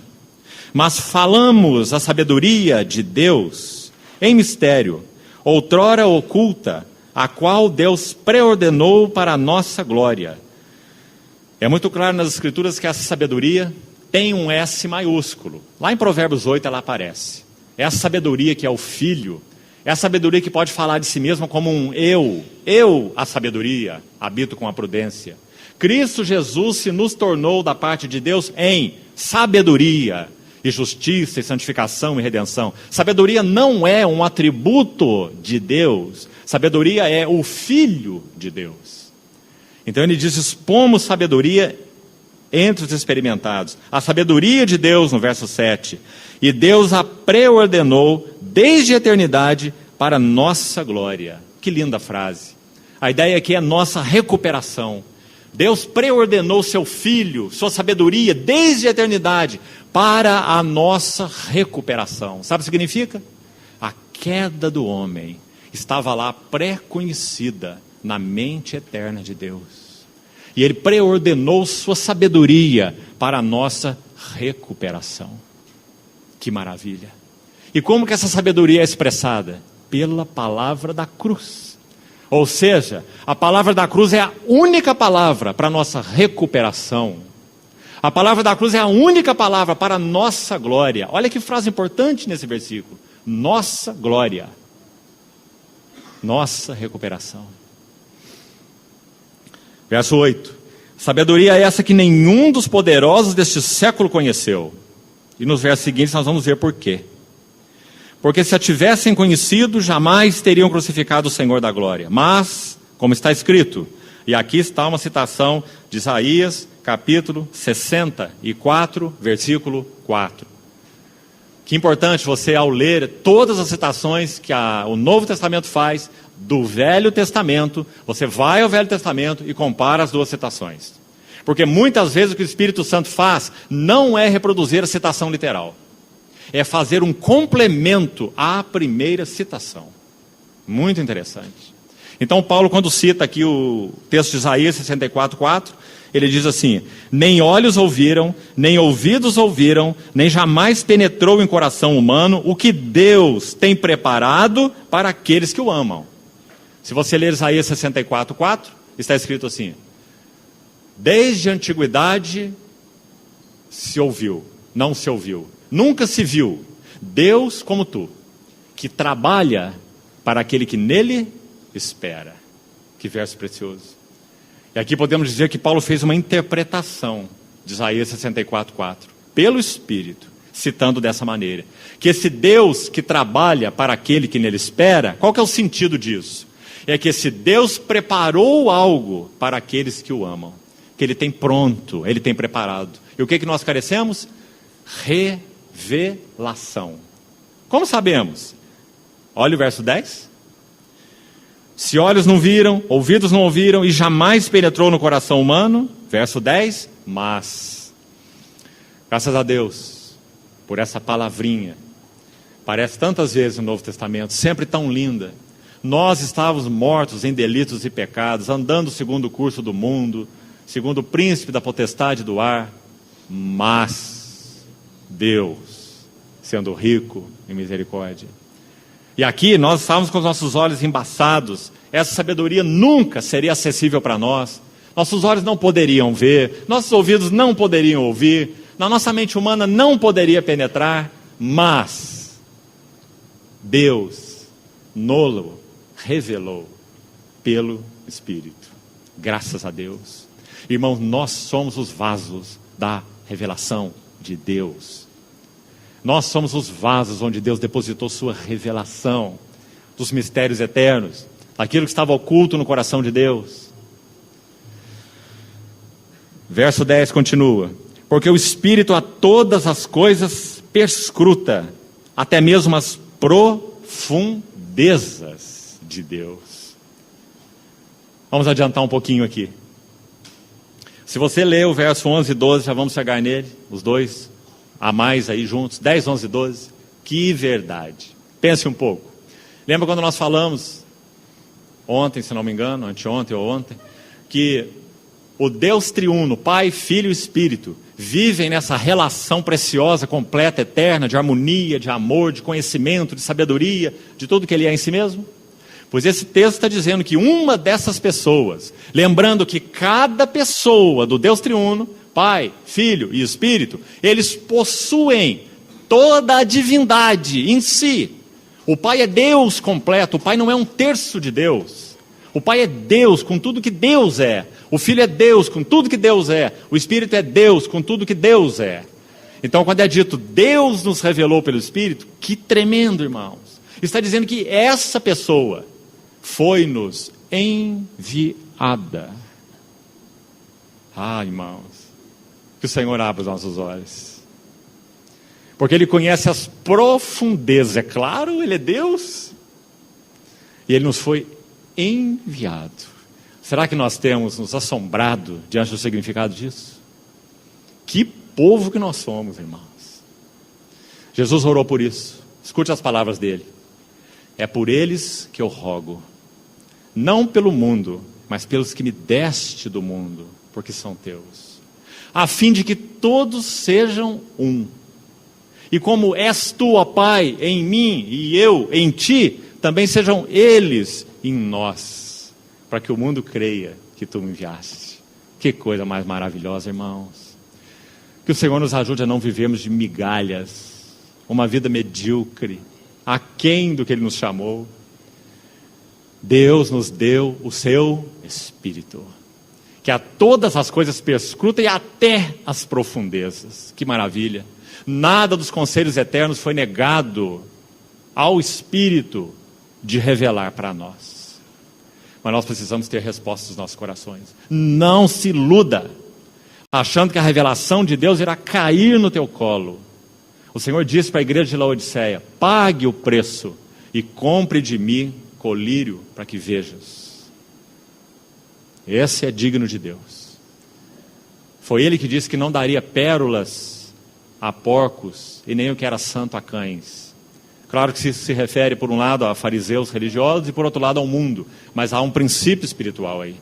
Mas falamos a sabedoria de Deus em mistério, outrora oculta, a qual Deus preordenou para a nossa glória. É muito claro nas Escrituras que essa sabedoria tem um S maiúsculo. Lá em Provérbios 8 ela aparece. É a sabedoria que é o Filho, é a sabedoria que pode falar de si mesma como um eu, a sabedoria, habito com a prudência. Cristo Jesus se nos tornou da parte de Deus em sabedoria, e justiça, e santificação e redenção. Sabedoria não é um atributo de Deus, sabedoria é o Filho de Deus. Então ele diz: expomos sabedoria entre os experimentados. A sabedoria de Deus, no verso 7. E Deus a preordenou desde a eternidade para nossa glória. Que linda frase. A ideia aqui é nossa recuperação. Deus preordenou seu Filho, sua sabedoria, desde a eternidade, para a nossa recuperação. Sabe o que significa? A queda do homem estava lá pré-conhecida na mente eterna de Deus. E Ele preordenou sua sabedoria para a nossa recuperação. Que maravilha! E como que essa sabedoria é expressada? Pela palavra da cruz. Ou seja, a palavra da cruz é a única palavra para a nossa recuperação. A palavra da cruz é a única palavra para a nossa glória. Olha que frase importante nesse versículo. Nossa glória. Nossa recuperação. Verso 8. Sabedoria é essa que nenhum dos poderosos deste século conheceu. E nos versos seguintes nós vamos ver por quê. Porque se a tivessem conhecido, jamais teriam crucificado o Senhor da glória. Mas, como está escrito, e aqui está uma citação de Isaías, capítulo 64, versículo 4. Que importante você, ao ler todas as citações que o Novo Testamento faz do Velho Testamento, você vai ao Velho Testamento e compara as duas citações. Porque muitas vezes o que o Espírito Santo faz não é reproduzir a citação literal. É fazer um complemento à primeira citação. Muito interessante. Então Paulo, quando cita aqui o texto de Isaías 64:4, ele diz assim: nem olhos ouviram, nem ouvidos ouviram, nem jamais penetrou em coração humano o que Deus tem preparado para aqueles que o amam. Se você ler Isaías 64:4, está escrito assim: desde a antiguidade se ouviu, não se ouviu. Nunca se viu Deus como tu, que trabalha para aquele que nele espera. Que verso precioso. E aqui podemos dizer que Paulo fez uma interpretação de Isaías 64:4, pelo Espírito, citando dessa maneira. Que esse Deus que trabalha para aquele que nele espera, qual que é o sentido disso? É que esse Deus preparou algo para aqueles que o amam. Que Ele tem pronto, Ele tem preparado. E o que nós carecemos? Revelação. Como sabemos? Olha o verso 10. Se olhos não viram, ouvidos não ouviram e jamais penetrou no coração humano, verso 10, mas, graças a Deus, por essa palavrinha, aparece tantas vezes no Novo Testamento, sempre tão linda. Nós estávamos mortos em delitos e pecados, andando segundo o curso do mundo, segundo o príncipe da potestade do ar, mas Deus, sendo rico em misericórdia. E aqui nós estávamos com os nossos olhos embaçados, essa sabedoria nunca seria acessível para nós, nossos olhos não poderiam ver, nossos ouvidos não poderiam ouvir, na nossa mente humana não poderia penetrar, mas Deus nolo revelou pelo Espírito. Graças a Deus. Irmãos, nós somos os vasos da revelação de Deus. Nós somos os vasos onde Deus depositou sua revelação dos mistérios eternos, daquilo que estava oculto no coração de Deus. Verso 10 continua: porque o Espírito a todas as coisas perscruta, até mesmo as profundezas de Deus. Vamos adiantar um pouquinho aqui. Se você ler o verso 11 e 12, já vamos chegar nele, os dois a mais aí juntos, 10, 11 e 12. Que verdade. Pense um pouco. Lembra quando nós falamos, ontem, se não me engano, anteontem ou ontem, que o Deus triuno, Pai, Filho e Espírito, vivem nessa relação preciosa, completa, eterna, de harmonia, de amor, de conhecimento, de sabedoria, de tudo que Ele é em si mesmo? Pois esse texto está dizendo que uma dessas pessoas, lembrando que cada pessoa do Deus triuno, Pai, Filho e Espírito, eles possuem toda a divindade em si. O Pai é Deus completo, o Pai não é um terço de Deus. O Pai é Deus com tudo que Deus é. O Filho é Deus com tudo que Deus é. O Espírito é Deus com tudo que Deus é. Então, quando é dito Deus nos revelou pelo Espírito, que tremendo, irmãos. Está dizendo que essa pessoa foi-nos enviada. Ah, irmãos, que o Senhor abra os nossos olhos. Porque Ele conhece as profundezas. É claro, Ele é Deus. E Ele nos foi enviado. Será que nós temos nos assombrado diante do significado disso? Que povo que nós somos, irmãos. Jesus orou por isso. Escute as palavras dele. É por eles que eu rogo. Não pelo mundo, mas pelos que me deste do mundo, porque são teus. A fim de que todos sejam um. E como és tu, ó Pai, em mim e eu em ti, também sejam eles em nós, para que o mundo creia que tu me enviaste. Que coisa mais maravilhosa, irmãos. Que o Senhor nos ajude a não vivermos de migalhas, uma vida medíocre, aquém do que Ele nos chamou. Deus nos deu o seu Espírito, que a todas as coisas perscruta e até as profundezas. Que maravilha. Nada dos conselhos eternos foi negado ao Espírito de revelar para nós. Mas nós precisamos ter respostas nos nossos corações. Não se iluda, achando que a revelação de Deus irá cair no teu colo. O Senhor disse para a igreja de Laodiceia: pague o preço e compre de mim colírio para que vejas. Esse é digno de Deus. Foi Ele que disse que não daria pérolas a porcos e nem o que era santo a cães. Claro que isso se refere por um lado a fariseus religiosos e por outro lado ao mundo, mas há um princípio espiritual aí.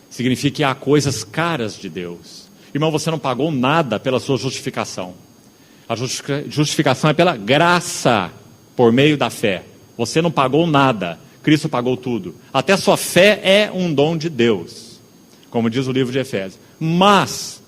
Significa que há coisas caras de Deus. Irmão, você não pagou nada pela sua justificação. A justificação é pela graça, por meio da fé. Você não pagou nada, Cristo pagou tudo. Até sua fé é um dom de Deus, como diz o livro de Efésios. Mas,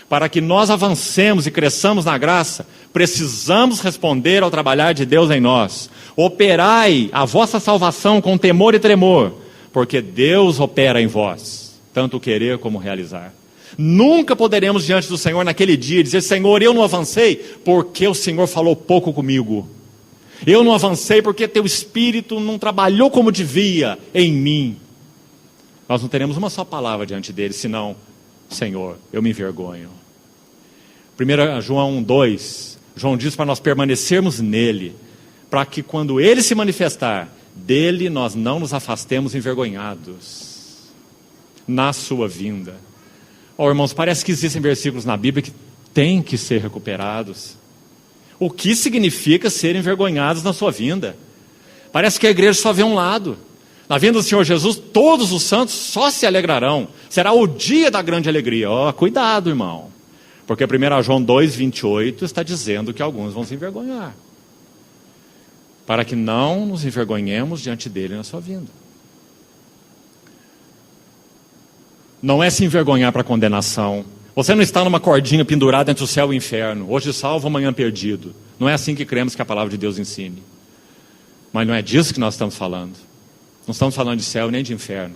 para que nós avancemos e cresçamos na graça, precisamos responder ao trabalhar de Deus em nós. Operai a vossa salvação com temor e tremor, porque Deus opera em vós, tanto o querer como o realizar. Nunca poderemos diante do Senhor naquele dia dizer: Senhor, eu não avancei porque o Senhor falou pouco comigo. Eu não avancei porque teu Espírito não trabalhou como devia em mim. Nós não teremos uma só palavra diante dele, senão: Senhor, eu me envergonho. 1 João 1:2, João diz para nós permanecermos nele, para que quando ele se manifestar, dele nós não nos afastemos envergonhados na sua vinda. Irmãos, parece que existem versículos na Bíblia que têm que ser recuperados. O que significa ser envergonhados na sua vinda? Parece que a igreja só vê um lado. Na vinda do Senhor Jesus, todos os santos só se alegrarão. Será o dia da grande alegria. Cuidado, irmão. Porque 1 João 2,28 está dizendo que alguns vão se envergonhar. Para que não nos envergonhemos diante dele na sua vinda. Não é se envergonhar para condenação. Você não está numa cordinha pendurada entre o céu e o inferno. Hoje salvo, amanhã perdido. Não é assim que cremos que a palavra de Deus ensine. Mas não é disso que nós estamos falando. Não estamos falando de céu nem de inferno.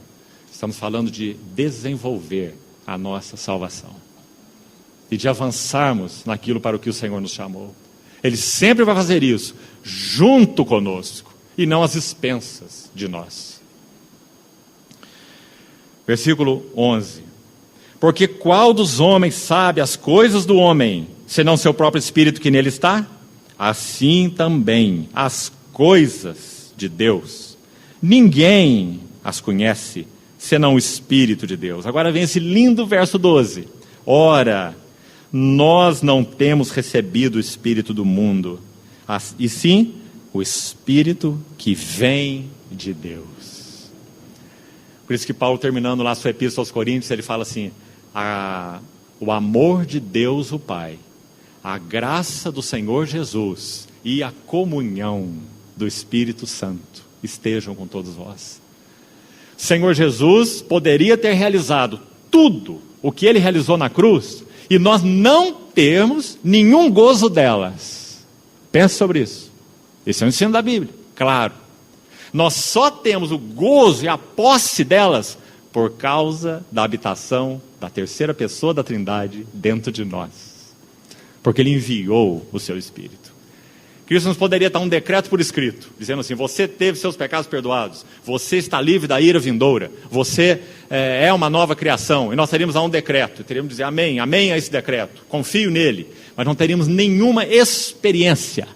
Estamos falando de desenvolver a nossa salvação. E de avançarmos naquilo para o que o Senhor nos chamou. Ele sempre vai fazer isso, junto conosco, e não às expensas de nós. Versículo 11. Porque qual dos homens sabe as coisas do homem, senão seu próprio espírito que nele está? Assim também as coisas de Deus. Ninguém as conhece, senão o Espírito de Deus. Agora vem esse lindo verso 12. Ora, nós não temos recebido o Espírito do mundo, e sim o Espírito que vem de Deus. Por isso que Paulo, terminando lá sua epístola aos Coríntios, ele fala assim: o amor de Deus o Pai, a graça do Senhor Jesus e a comunhão do Espírito Santo estejam com todos vós. O Senhor Jesus poderia ter realizado tudo o que ele realizou na cruz e nós não termos nenhum gozo delas. Pense sobre isso. Esse é o ensino da Bíblia, claro. Nós só temos o gozo e a posse delas por causa da habitação da terceira pessoa da Trindade dentro de nós. Porque ele enviou o seu Espírito. Cristo nos poderia dar um decreto por escrito, dizendo assim: você teve seus pecados perdoados, você está livre da ira vindoura, você é uma nova criação, e nós teríamos lá um decreto, e teríamos que dizer amém, amém a esse decreto, confio nele, mas não teríamos nenhuma experiência,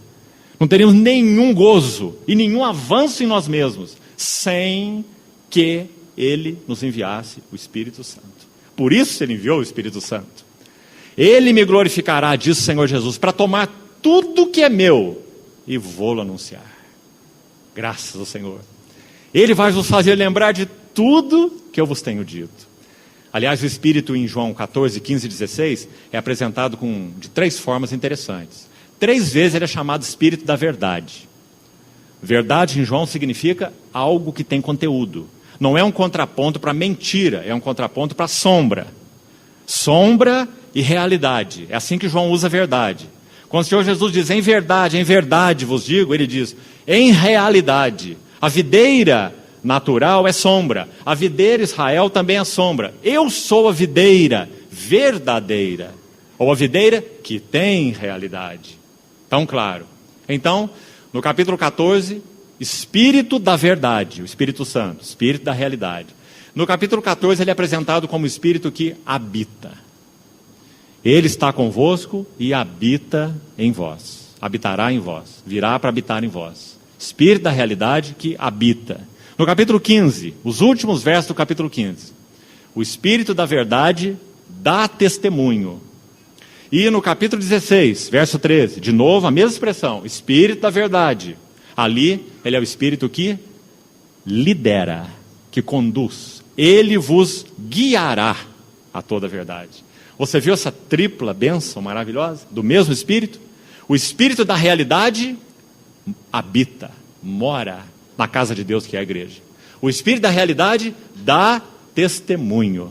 não teríamos nenhum gozo e nenhum avanço em nós mesmos, sem que ele nos enviasse o Espírito Santo. Por isso ele enviou o Espírito Santo. Ele me glorificará, diz o Senhor Jesus, para tomar tudo que é meu e vou-lo anunciar. Graças ao Senhor. Ele vai vos fazer lembrar de tudo que eu vos tenho dito. Aliás, o Espírito em João 14, 15 e 16 é apresentado de 3 formas interessantes. 3 vezes ele é chamado Espírito da verdade. Verdade em João significa algo que tem conteúdo. Não é um contraponto para mentira, é um contraponto para sombra. Sombra e realidade. É assim que João usa a verdade. Quando o Senhor Jesus diz em verdade vos digo, ele diz em realidade. A videira natural é sombra, a videira Israel também é sombra. Eu sou a videira verdadeira, ou a videira que tem realidade. Tão claro. Então, no capítulo 14, Espírito da verdade, o Espírito Santo, Espírito da realidade. No capítulo 14 ele é apresentado como o Espírito que habita. Ele está convosco e habita em vós. Habitará em vós. Virá para habitar em vós. Espírito da realidade que habita. No capítulo 15, os últimos versos do capítulo 15. O Espírito da verdade dá testemunho. E no capítulo 16, verso 13, de novo a mesma expressão. Espírito da verdade. Ali, ele é o Espírito que lidera, que conduz. Ele vos guiará a toda a verdade. Você viu essa tripla bênção maravilhosa do mesmo Espírito? O Espírito da realidade habita, mora na casa de Deus que é a igreja. O Espírito da realidade dá testemunho.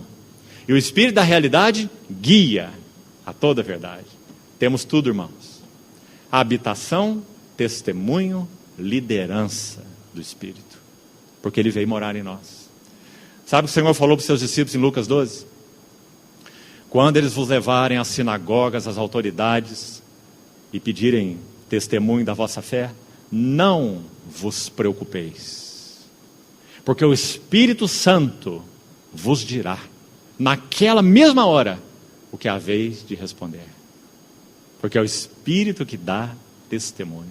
E o Espírito da realidade guia a toda a verdade. Temos tudo, irmãos. Habitação, testemunho, liderança do Espírito. Porque ele veio morar em nós. Sabe o que o Senhor falou para os seus discípulos em Lucas 12? Quando eles vos levarem às sinagogas, às autoridades, e pedirem testemunho da vossa fé, não vos preocupeis. Porque o Espírito Santo vos dirá, naquela mesma hora, o que haveis de responder. Porque é o Espírito que dá testemunho.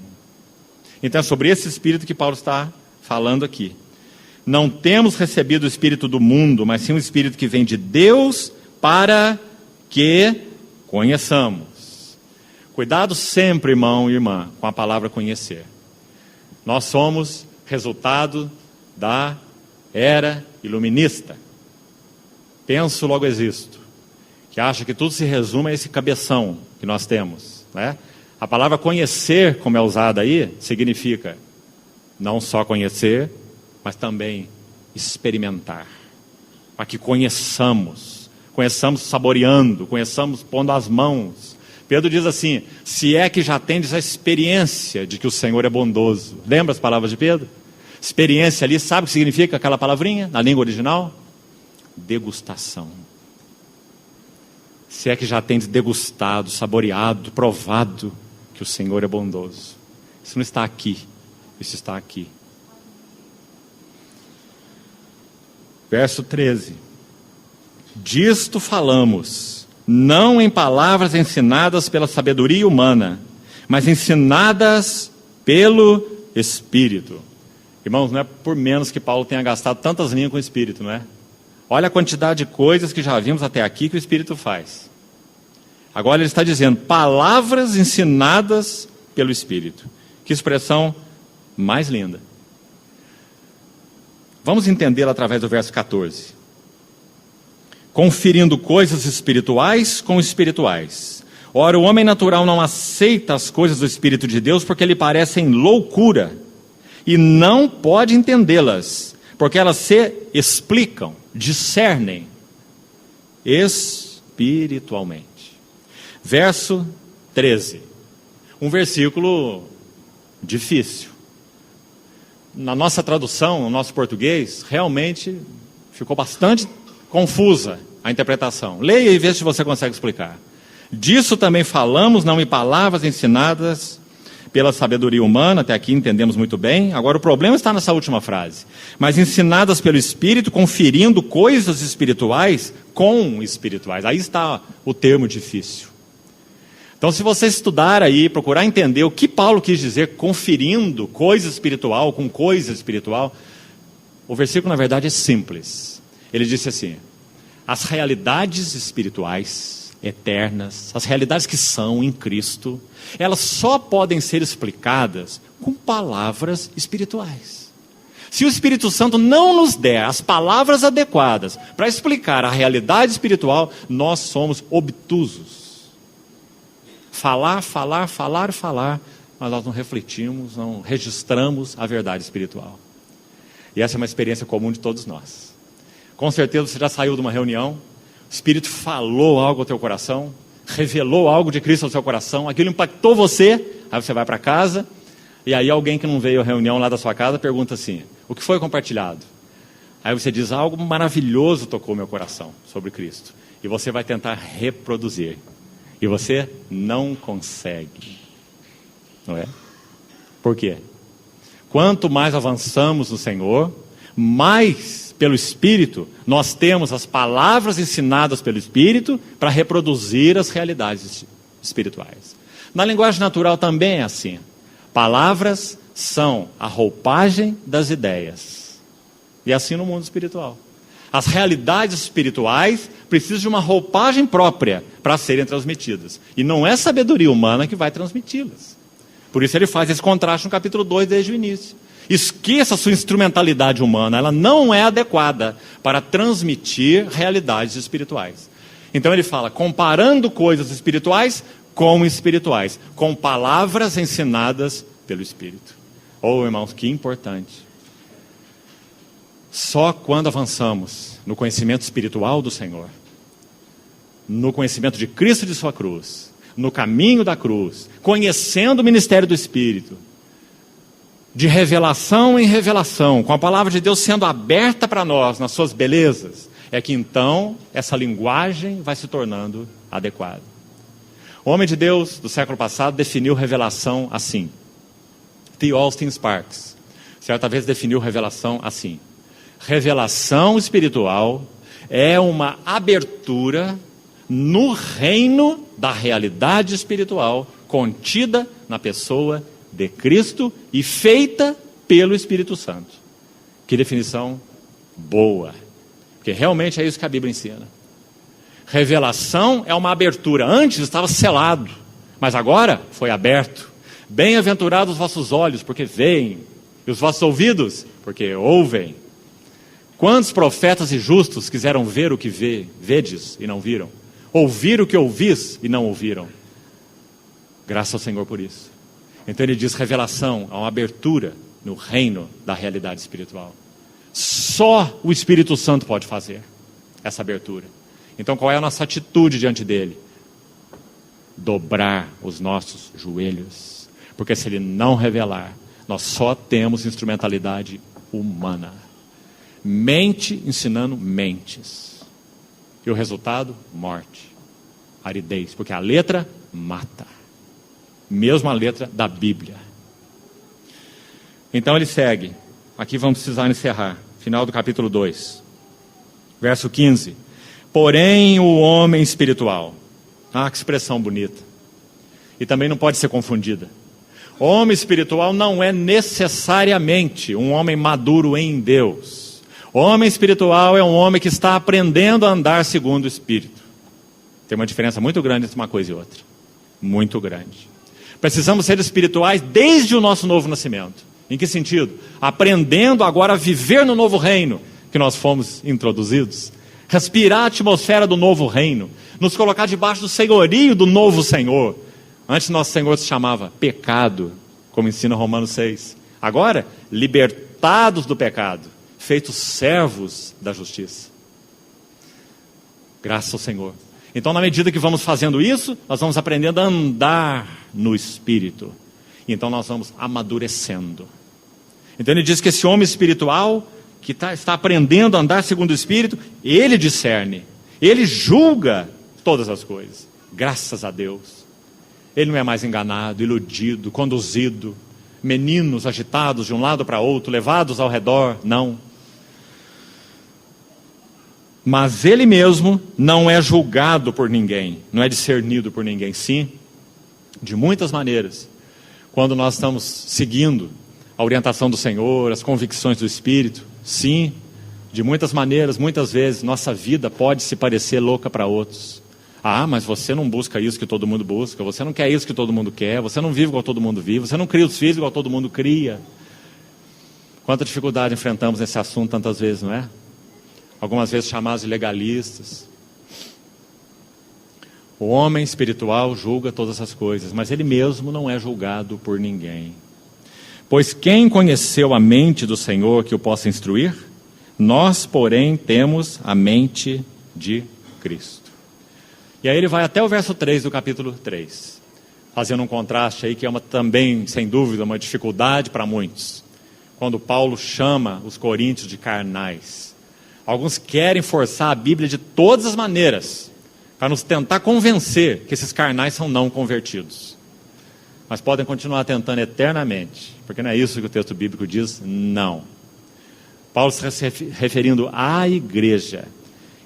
Então é sobre esse Espírito que Paulo está falando aqui. Não temos recebido o Espírito do mundo, mas sim o Espírito que vem de Deus, para que conheçamos. Cuidado sempre, irmão e irmã, com a palavra conhecer. Nós somos resultado da era iluminista. Penso, logo existo. Que acha que tudo se resume a esse cabeção que nós temos, né? A palavra conhecer, como é usada aí, significa não só conhecer, mas também experimentar. Para que conheçamos saboreando, conheçamos pondo as mãos. Pedro diz assim, se é que já tendes a experiência de que o Senhor é bondoso. Lembra as palavras de Pedro? Experiência ali, sabe o que significa aquela palavrinha na língua original? Degustação. Se é que já tendes degustado, saboreado, provado que o Senhor é bondoso. Isso não está aqui, isso está aqui. Verso 13. Disto falamos, não em palavras ensinadas pela sabedoria humana, mas ensinadas pelo Espírito. Irmãos, não é por menos que Paulo tenha gastado tantas linhas com o Espírito, não é? Olha a quantidade de coisas que já vimos até aqui que o Espírito faz. Agora ele está dizendo, palavras ensinadas pelo Espírito. Que expressão mais linda. Vamos entendê-la através do verso 14. Conferindo coisas espirituais com espirituais. Ora, o homem natural não aceita as coisas do Espírito de Deus porque lhe parecem loucura e não pode entendê-las, porque elas se explicam, discernem espiritualmente. Verso 13. Um versículo difícil. Na nossa tradução, no nosso português, realmente ficou bastante confusa a interpretação. Leia e veja se você consegue explicar. Disso também falamos, não em palavras ensinadas pela sabedoria humana, até aqui entendemos muito bem. Agora o problema está nessa última frase. Mas ensinadas pelo Espírito, conferindo coisas espirituais com espirituais. Aí está o termo difícil. Então, se você estudar aí, procurar entender o que Paulo quis dizer, conferindo coisa espiritual com coisa espiritual, o versículo, na verdade, é simples. Ele disse assim, as realidades espirituais, eternas, as realidades que são em Cristo, elas só podem ser explicadas com palavras espirituais. Se o Espírito Santo não nos der as palavras adequadas para explicar a realidade espiritual, nós somos obtusos. Falar, mas nós não refletimos, não registramos a verdade espiritual. E essa é uma experiência comum de todos nós. Com certeza você já saiu de uma reunião, o Espírito falou algo ao teu coração, revelou algo de Cristo ao seu coração, aquilo impactou você, aí você vai para casa, e aí alguém que não veio à reunião lá da sua casa pergunta assim, o que foi compartilhado? Aí você diz, algo maravilhoso tocou meu coração sobre Cristo. E você vai tentar reproduzir. E você não consegue. Não é? Por quê? Quanto mais avançamos no Senhor, mais pelo Espírito, nós temos as palavras ensinadas pelo Espírito para reproduzir as realidades espirituais. Na linguagem natural também é assim. Palavras são a roupagem das ideias. E assim no mundo espiritual. As realidades espirituais precisam de uma roupagem própria para serem transmitidas. E não é sabedoria humana que vai transmiti-las. Por isso ele faz esse contraste no capítulo 2 desde o início. Esqueça a sua instrumentalidade humana, ela não é adequada para transmitir realidades espirituais. Então ele fala, comparando coisas espirituais com espirituais, com palavras ensinadas pelo Espírito. Oh, irmãos, que importante. Só quando avançamos no conhecimento espiritual do Senhor, no conhecimento de Cristo e de sua cruz, no caminho da cruz, conhecendo o ministério do Espírito, de revelação em revelação, com a palavra de Deus sendo aberta para nós, nas suas belezas, é que então essa linguagem vai se tornando adequada. O homem de Deus do século passado definiu revelação assim. T. Austin Sparks, certa vez definiu revelação assim. Revelação espiritual é uma abertura no reino da realidade espiritual contida na pessoa de Cristo e feita pelo Espírito Santo. Que definição boa, porque realmente é isso que a Bíblia ensina. Revelação é uma abertura, antes estava selado, mas agora foi aberto. Bem-aventurados os vossos olhos, porque veem, e os vossos ouvidos, porque ouvem. Quantos profetas e justos quiseram ver o que vedes e não viram? Ouvir o que ouvis e não ouviram? Graças ao Senhor por isso. Então ele diz revelação, há uma abertura no reino da realidade espiritual. Só o Espírito Santo pode fazer essa abertura. Então qual é a nossa atitude diante dele? Dobrar os nossos joelhos. Porque se ele não revelar, nós só temos instrumentalidade humana. Mente ensinando mentes. E o resultado? Morte. Aridez. Porque a letra mata. Mesmo a letra da Bíblia. Então ele segue. Aqui vamos precisar encerrar. Final do capítulo 2. Verso 15. Porém o homem espiritual. Ah, que expressão bonita. E também não pode ser confundida. Homem espiritual não é necessariamente um homem maduro em Deus. Homem espiritual é um homem que está aprendendo a andar segundo o Espírito. Tem uma diferença muito grande entre uma coisa e outra. Muito grande. Precisamos ser espirituais desde o nosso novo nascimento. Em que sentido? Aprendendo agora a viver no novo reino que nós fomos introduzidos. Respirar a atmosfera do novo reino. Nos colocar debaixo do senhorio do novo Senhor. Antes nosso Senhor se chamava pecado, como ensina Romanos 6. Agora, libertados do pecado. Feitos servos da justiça. Graças ao Senhor. Então, na medida que vamos fazendo isso, nós vamos aprendendo a andar no Espírito. E então nós vamos amadurecendo. Então ele diz que esse homem espiritual, que está aprendendo a andar segundo o Espírito, ele discerne, ele julga todas as coisas. Graças a Deus. Ele não é mais enganado, iludido, conduzido, meninos agitados de um lado para outro, levados ao redor, não. Mas ele mesmo não é julgado por ninguém, não é discernido por ninguém. Sim, de muitas maneiras, quando nós estamos seguindo a orientação do Senhor, as convicções do Espírito, sim, de muitas maneiras, muitas vezes, nossa vida pode se parecer louca para outros. Ah, mas você não busca isso que todo mundo busca, você não quer isso que todo mundo quer, você não vive igual todo mundo vive, você não cria os filhos igual todo mundo cria. Quanta dificuldade enfrentamos nesse assunto tantas vezes, não é? Algumas vezes chamados de legalistas. O homem espiritual julga todas as coisas, mas ele mesmo não é julgado por ninguém. Pois quem conheceu a mente do Senhor que o possa instruir? Nós, porém, temos a mente de Cristo. E aí ele vai até o verso 3 do capítulo 3, fazendo um contraste aí que é também, sem dúvida, uma dificuldade para muitos. Quando Paulo chama os coríntios de carnais. Alguns querem forçar a Bíblia de todas as maneiras, para nos tentar convencer que esses carnais são não convertidos. Mas podem continuar tentando eternamente, porque não é isso que o texto bíblico diz, não. Paulo se referindo à igreja,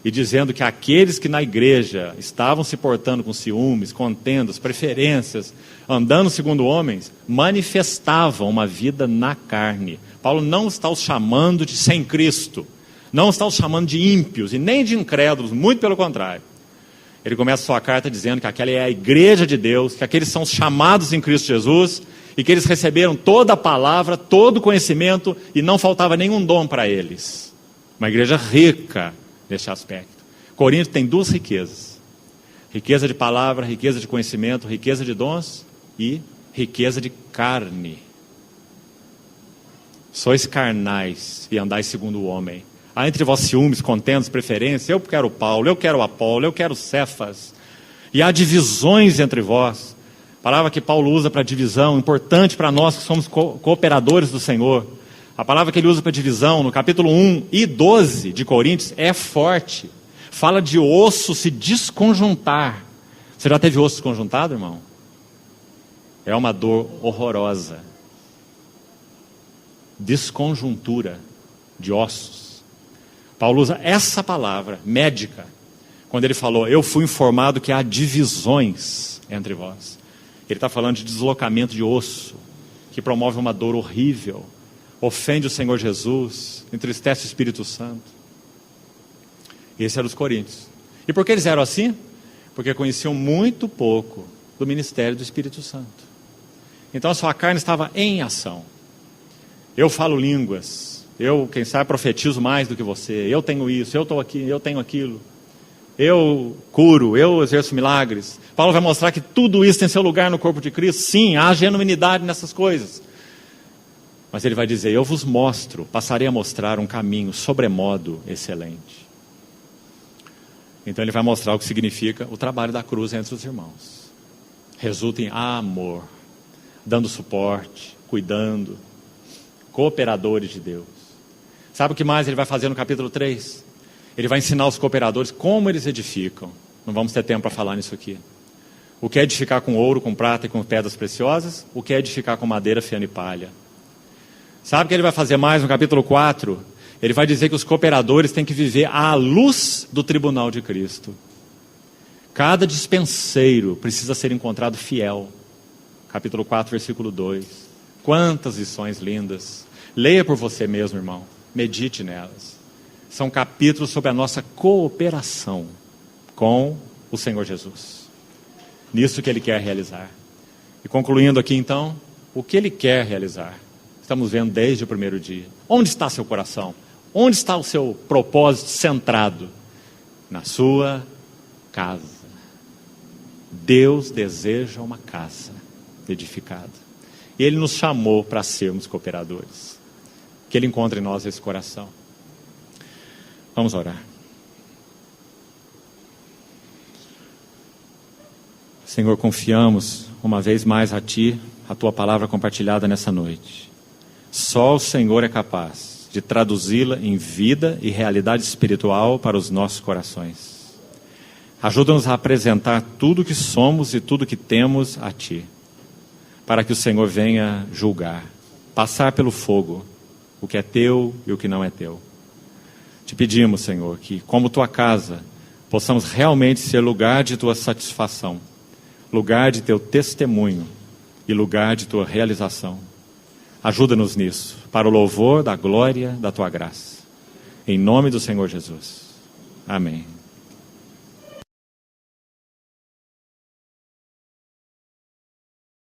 e dizendo que aqueles que na igreja estavam se portando com ciúmes, contendas, preferências, andando segundo homens, manifestavam uma vida na carne. Paulo não está os chamando de sem Cristo, não está os chamando de ímpios e nem de incrédulos, muito pelo contrário. Ele começa a sua carta dizendo que aquela é a igreja de Deus, que aqueles são os chamados em Cristo Jesus e que eles receberam toda a palavra, todo o conhecimento e não faltava nenhum dom para eles. Uma igreja rica neste aspecto. Corinto tem duas riquezas: riqueza de palavra, riqueza de conhecimento, riqueza de dons e riqueza de carne. Sois carnais e andais segundo o homem. Há entre vós ciúmes, contendas, preferências. Eu quero Paulo, eu quero Apolo, eu quero Cefas. E há divisões entre vós. A palavra que Paulo usa para divisão, importante para nós que somos cooperadores do Senhor. A palavra que ele usa para divisão, no capítulo 1 e 12 de Coríntios, é forte. Fala de osso se desconjuntar. Você já teve osso desconjuntado, irmão? É uma dor horrorosa. Desconjuntura de ossos. Paulo usa essa palavra, médica, quando ele falou, eu fui informado que há divisões entre vós. Ele está falando de deslocamento de osso, que promove uma dor horrível, ofende o Senhor Jesus, entristece o Espírito Santo. Esse era os coríntios. E por que eles eram assim? Porque conheciam muito pouco do ministério do Espírito Santo. Então a sua carne estava em ação. Eu falo línguas, Eu, quem sabe, profetizo mais do que você. Eu tenho isso, eu estou aqui, eu tenho aquilo. Eu curo, eu exerço milagres. Paulo vai mostrar que tudo isso tem seu lugar no corpo de Cristo. Sim, há genuinidade nessas coisas. Mas ele vai dizer, eu vos mostro, passarei a mostrar um caminho sobremodo excelente. Então ele vai mostrar o que significa o trabalho da cruz entre os irmãos. Resulta em amor, dando suporte, cuidando, cooperadores de Deus. Sabe o que mais ele vai fazer no capítulo 3? Ele vai ensinar os cooperadores como eles edificam. Não vamos ter tempo para falar nisso aqui. O que é edificar com ouro, com prata e com pedras preciosas? O que é edificar com madeira, feno e palha? Sabe o que ele vai fazer mais no capítulo 4? Ele vai dizer que os cooperadores têm que viver à luz do tribunal de Cristo. Cada dispenseiro precisa ser encontrado fiel. Capítulo 4, versículo 2. Quantas lições lindas. Leia por você mesmo, irmão. Medite nelas. São capítulos sobre a nossa cooperação com o Senhor Jesus. Nisso que Ele quer realizar. E concluindo aqui então, o que Ele quer realizar? Estamos vendo desde o primeiro dia. Onde está seu coração? Onde está o seu propósito centrado? Na sua casa. Deus deseja uma casa edificada. E Ele nos chamou para sermos cooperadores. Que Ele encontre em nós esse coração. Vamos orar. Senhor, confiamos uma vez mais a Ti, a Tua palavra compartilhada nessa noite. Só o Senhor é capaz de traduzi-la em vida e realidade espiritual para os nossos corações. Ajuda-nos a apresentar tudo que somos e tudo que temos a Ti, para que o Senhor venha julgar, passar pelo fogo, o que é Teu e o que não é Teu. Te pedimos, Senhor, que como Tua casa, possamos realmente ser lugar de Tua satisfação, lugar de Teu testemunho e lugar de Tua realização. Ajuda-nos nisso, para o louvor da glória da Tua graça. Em nome do Senhor Jesus. Amém.